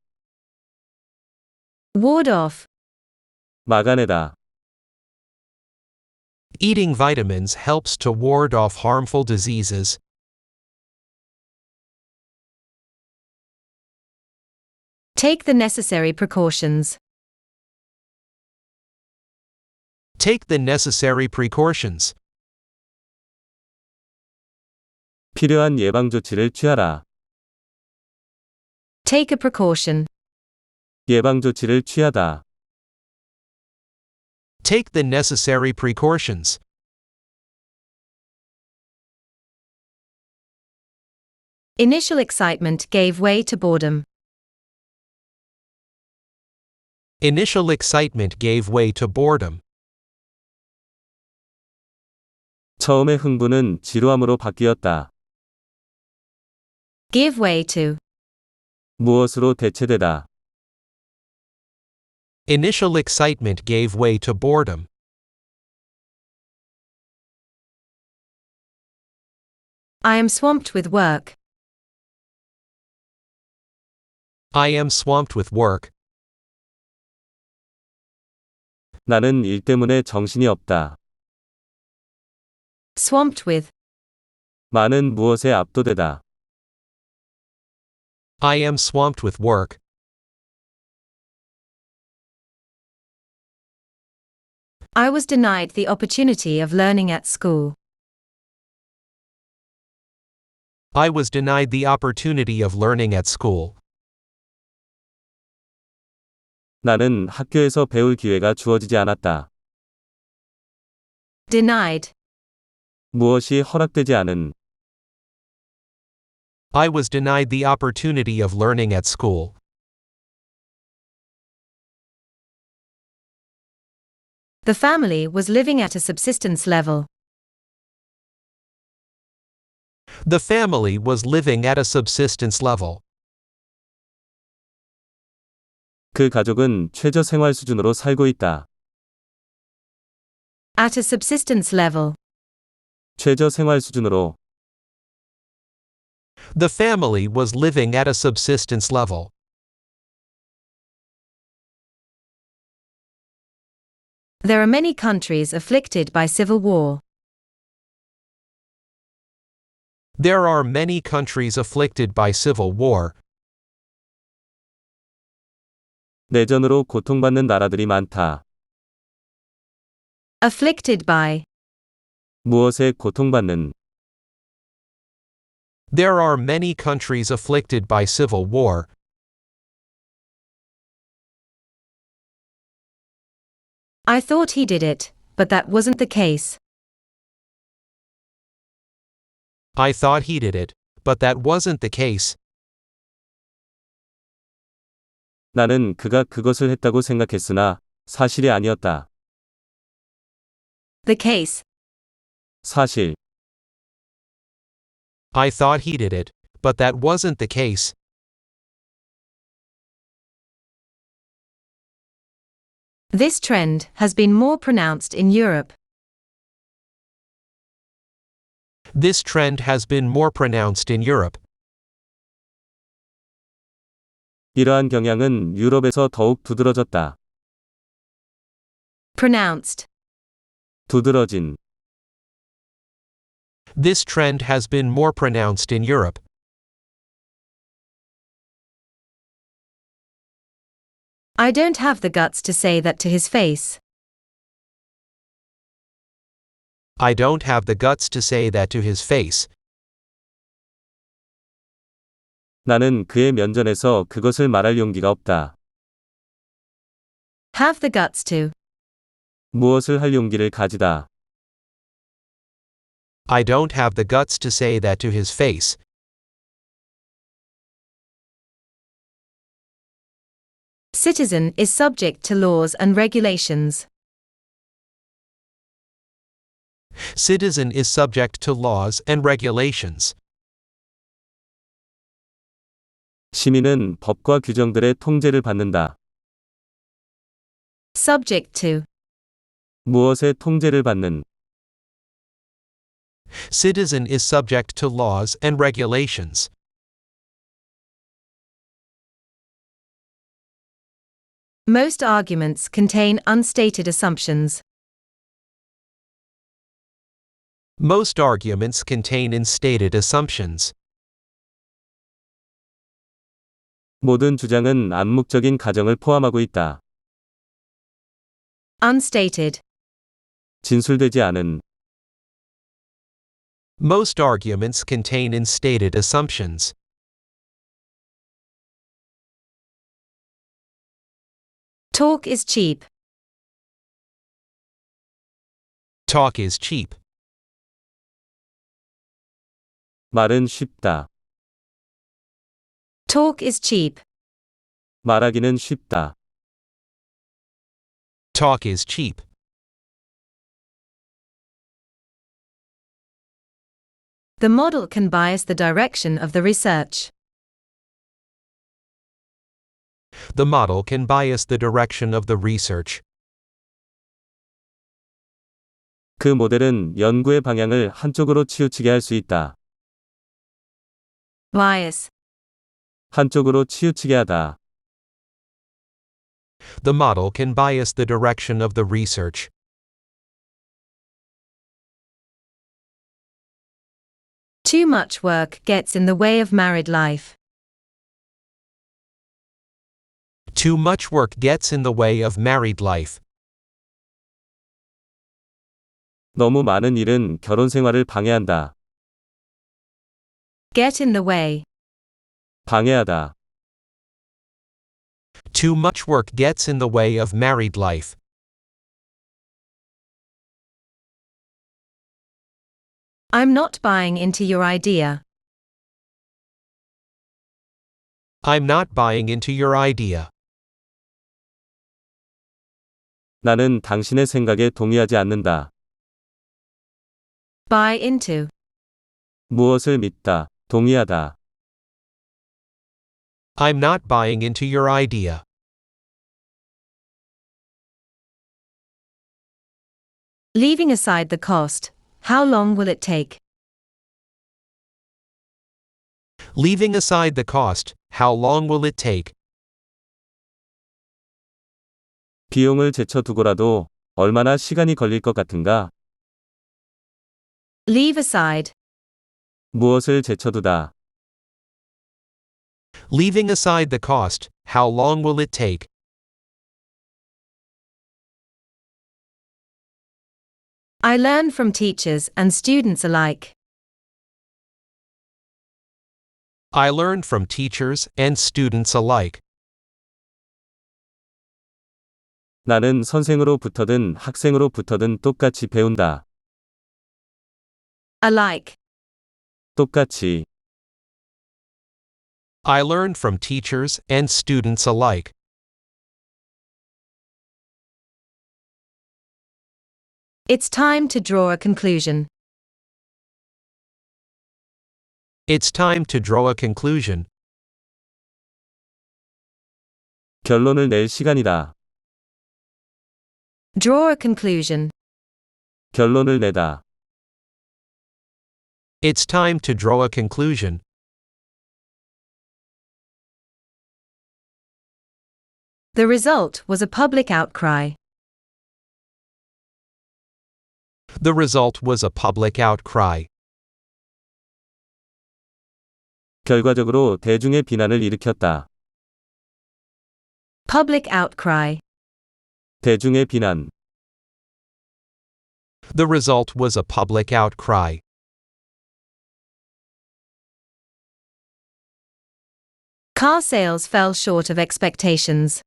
A: ward off,
D: 막아내다.
B: Eating vitamins helps to ward off harmful diseases.
A: take the necessary precautions.
B: Take the necessary precautions.
D: 필요한 예방 조치를 취하라.
A: take a precaution,
D: 예방 조치를 취하다.
B: Take the necessary precautions.
A: Initial excitement gave way to boredom.
B: Initial excitement gave way to boredom.
D: 처음의 흥분은 지루함으로 바뀌었다.
A: Give way to.
D: 무엇으로 대체되다.
B: Initial excitement gave way to boredom.
A: I am swamped with work.
B: I am swamped with work.
D: 나는 일 때문에 정신이 없다.
A: Swamped with.
D: 많은 무엇에 압도되다.
B: I am swamped with work.
A: I was denied the opportunity of learning at school.
B: I was denied the opportunity of learning at school.
D: 나는 학교에서 배울 기회가 주어지지 않았다.
A: Denied.
D: 무엇이 허락되지 않은.
B: I was denied the opportunity of learning at school.
A: The family was living at a subsistence level.
B: The family was living at a subsistence level.
D: 그 가족은 최저 생활 수준으로 살고 있다.
A: At a subsistence level.
D: 최저 생활 수준으로.
B: The family was living at a subsistence level.
A: There are many countries afflicted by civil war.
B: There are many countries afflicted by civil war.
D: 내전으로 고통받는 나라들이 많다.
A: Afflicted by.
D: 무엇에 고통받는.
B: There are many countries afflicted by civil war.
A: I thought he did it, but that wasn't the case.
B: I thought he did it, but that wasn't the case.
D: 나는 그가 그것을 했다고 생각했으나 사실이 아니었다.
A: The case.
D: 사실.
B: I thought he did it, but that wasn't the case.
A: This trend has been more pronounced in Europe.
B: This trend has been more pronounced in Europe.
D: 이러한 경향은 유럽에서 더욱 두드러졌다.
A: Pronounced.
D: 두드러진.
B: This trend has been more pronounced in Europe.
A: I don't have the guts to say that to his face.
B: I don't have the guts to say that to his face.
D: 나는 그의 면전에서 그것을 말할 용기가 없다.
A: Have the guts to.
D: 무엇을 할 용기를 가지다.
B: I don't have the guts to say that to his face.
A: Citizen is subject to laws and regulations.
B: Citizen is subject to laws and regulations.
D: 시민은 법과 규정들의 통제를 받는다.
A: Subject to.
D: 무엇의 통제를 받는.
B: Citizen is subject to laws and regulations.
A: Most arguments contain unstated assumptions.
B: Most arguments contain unstated assumptions.
D: 모든 주장은 암묵적인 가정을 포함하고 있다.
A: Unstated.
D: 진술되지 않은.
B: Most arguments contain unstated assumptions.
A: Talk is cheap.
B: Talk is cheap.
D: 말은 쉽다.
A: Talk is cheap.
D: 말하기는 쉽다.
B: Talk is cheap.
A: The model can bias the direction of the research.
B: The model can bias the direction of the research.
D: 그 모델은 연구의 방향을 한쪽으로 치우치게 할 수 있다.
A: Bias.
D: 한쪽으로 치우치게 하다.
B: The model can bias the direction of the research.
A: Too much work gets in the way of married life.
B: Too much work gets in the way of married life.
D: 너무 많은 일은 결혼 생활을 방해한다.
A: Get in the way.
D: 방해하다.
B: Too much work gets in the way of married life.
A: I'm not buying into your idea.
B: I'm not buying into your idea.
D: 나는 당신의 생각에 동의하지 않는다.
A: Buy into.
D: 무엇을 믿다, 동의하다.
B: I'm not buying into your idea.
A: Leaving aside the cost, how long will it take?
B: Leaving aside the cost, how long will it take?
D: 비용을 제쳐두고라도 얼마나 시간이 걸릴 것 같은가?
A: Leave aside.
D: 무엇을 제쳐두다.
B: Leaving aside the cost, how long will it take?
A: I learn from teachers and students alike.
B: I learn from teachers and students alike.
D: 나는 선생으로부터든 학생으로부터든 똑같이 배운다.
A: Alike.
D: 똑같이.
B: I learn from teachers and students alike.
A: It's time to draw a conclusion.
B: It's time to draw a conclusion.
D: 결론을 낼 시간이다.
A: Draw a conclusion.
D: 결론을 내다.
B: It's time to draw a conclusion.
A: The result was a public outcry.
B: The result was a public outcry.
D: 결과적으로 대중의 비난을 일으켰다.
A: Public outcry.
D: 대중의 비난.
B: The result was a public outcry.
A: Car sales fell short of expectations.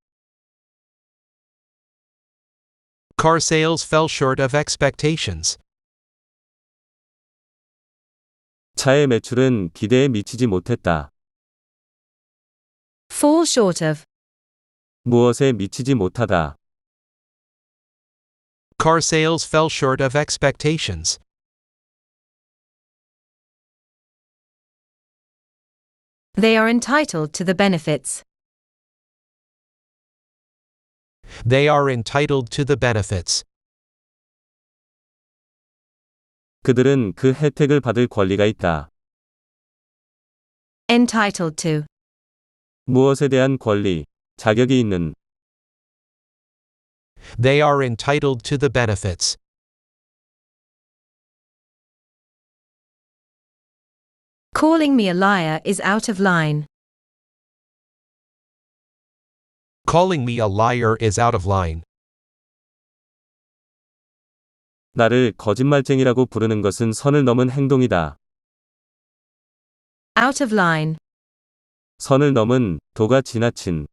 B: Car sales fell short of expectations.
D: 차의 매출은 기대에 미치지 못했다.
A: Fall short of.
D: 무엇에 미치지 못하다.
B: Car sales fell short of expectations.
A: They are entitled to the benefits.
B: They are entitled to the benefits.
D: 그들은 그 혜택을 받을 권리가 있다.
A: Entitled to.
D: 무엇에 대한 권리, 자격이 있는.
B: They are entitled to the benefits.
A: Calling me a liar is out of line.
B: Calling me a liar is out of line.
D: 나를 거짓말쟁이라고 부르는 것은 선을 넘은 행동이다.
A: Out of line.
D: 선을 넘은, 도가 지나친.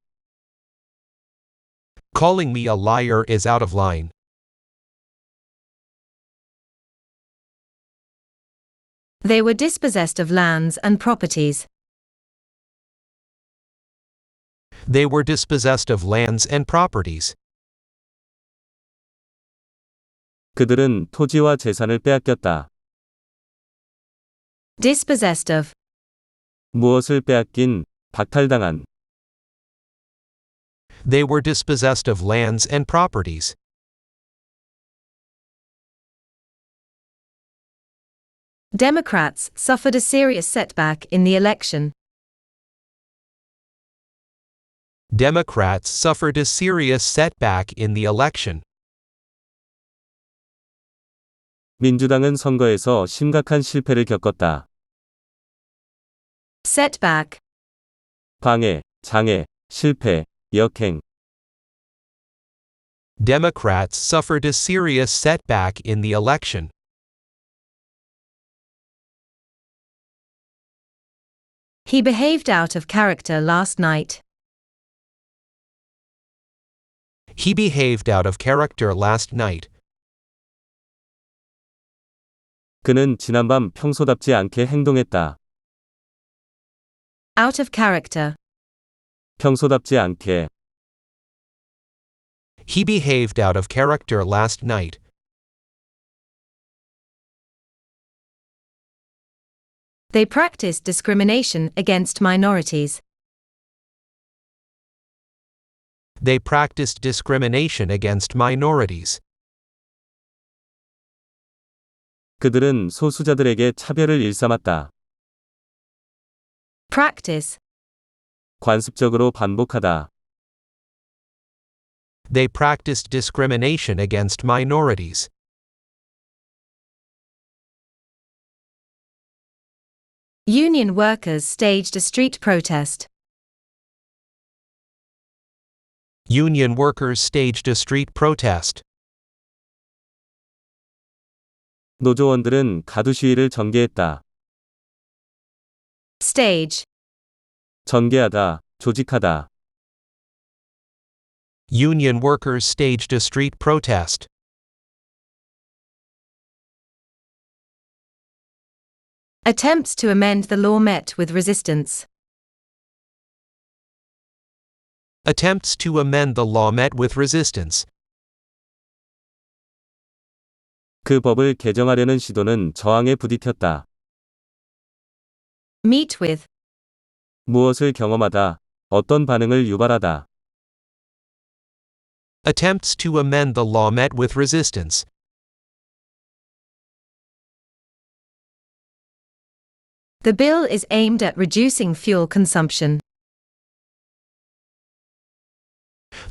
B: Calling me a liar is out of line.
A: They were dispossessed of lands and properties.
B: They were dispossessed of lands and properties.
D: 그들은 토지와 재산을 빼앗겼다.
A: Dispossessed of.
D: 무엇을 빼앗긴, 박탈당한.
B: They were dispossessed of lands and properties.
A: Democrats suffered a serious setback in the election.
B: Democrats suffered a serious setback in the election.
D: 민주당은 선거에서 심각한 실패를 겪었다.
A: Setback.
D: 방해, 장애, 실패, 역행.
B: Democrats suffered a serious setback in the election.
A: He behaved out of character last night.
B: He behaved out of character last night.
D: 그는 지난밤 평소답지 않게 행동했다.
A: Out of character.
D: 평소답지 않게.
B: He behaved out of character last night.
A: They practiced discrimination against minorities.
B: They practiced discrimination against minorities.
D: 그들은 소수자들에게 차별을 일삼았다.
A: Practice.
D: 관습적으로 반복하다.
B: They practiced discrimination against minorities.
A: Union workers staged a street protest.
B: Union workers staged a street protest.
D: 노조원들은 가두 시위를 전개했다.
A: Stage.
D: 전개하다, 조직하다.
B: Union workers staged a street protest.
A: Attempts to amend the law met with resistance.
B: Attempts to amend the law met with resistance.
D: 그 법을 개정하려는 시도는 저항에 부딪혔다.
A: Meet with.
D: 무엇을 경험하다, 어떤 반응을 유발하다.
B: Attempts to amend the law met with resistance.
A: The bill is aimed at reducing fuel consumption.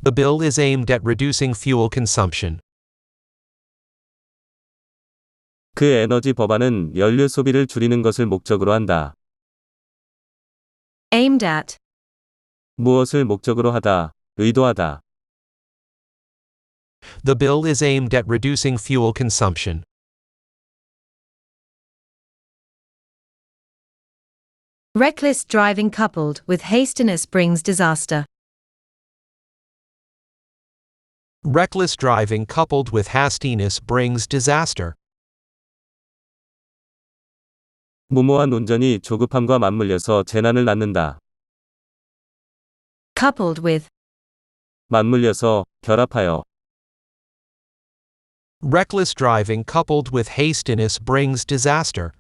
B: The bill is aimed at reducing fuel consumption.
D: 그 에너지 법안은 연료 소비를 줄이는 것을 목적으로 한다.
A: Aimed at.
D: 무엇을 목적으로 하다, 의도하다.
B: The bill is aimed at reducing fuel consumption.
A: Reckless driving coupled with hastiness brings disaster.
B: Reckless driving coupled with hastiness brings disaster.
D: 무모한 운전이 조급함과 맞물려서 재난을 낳는다.
A: Coupled with.
D: 맞물려서, 결합하여.
B: Reckless driving coupled with hastiness brings disaster.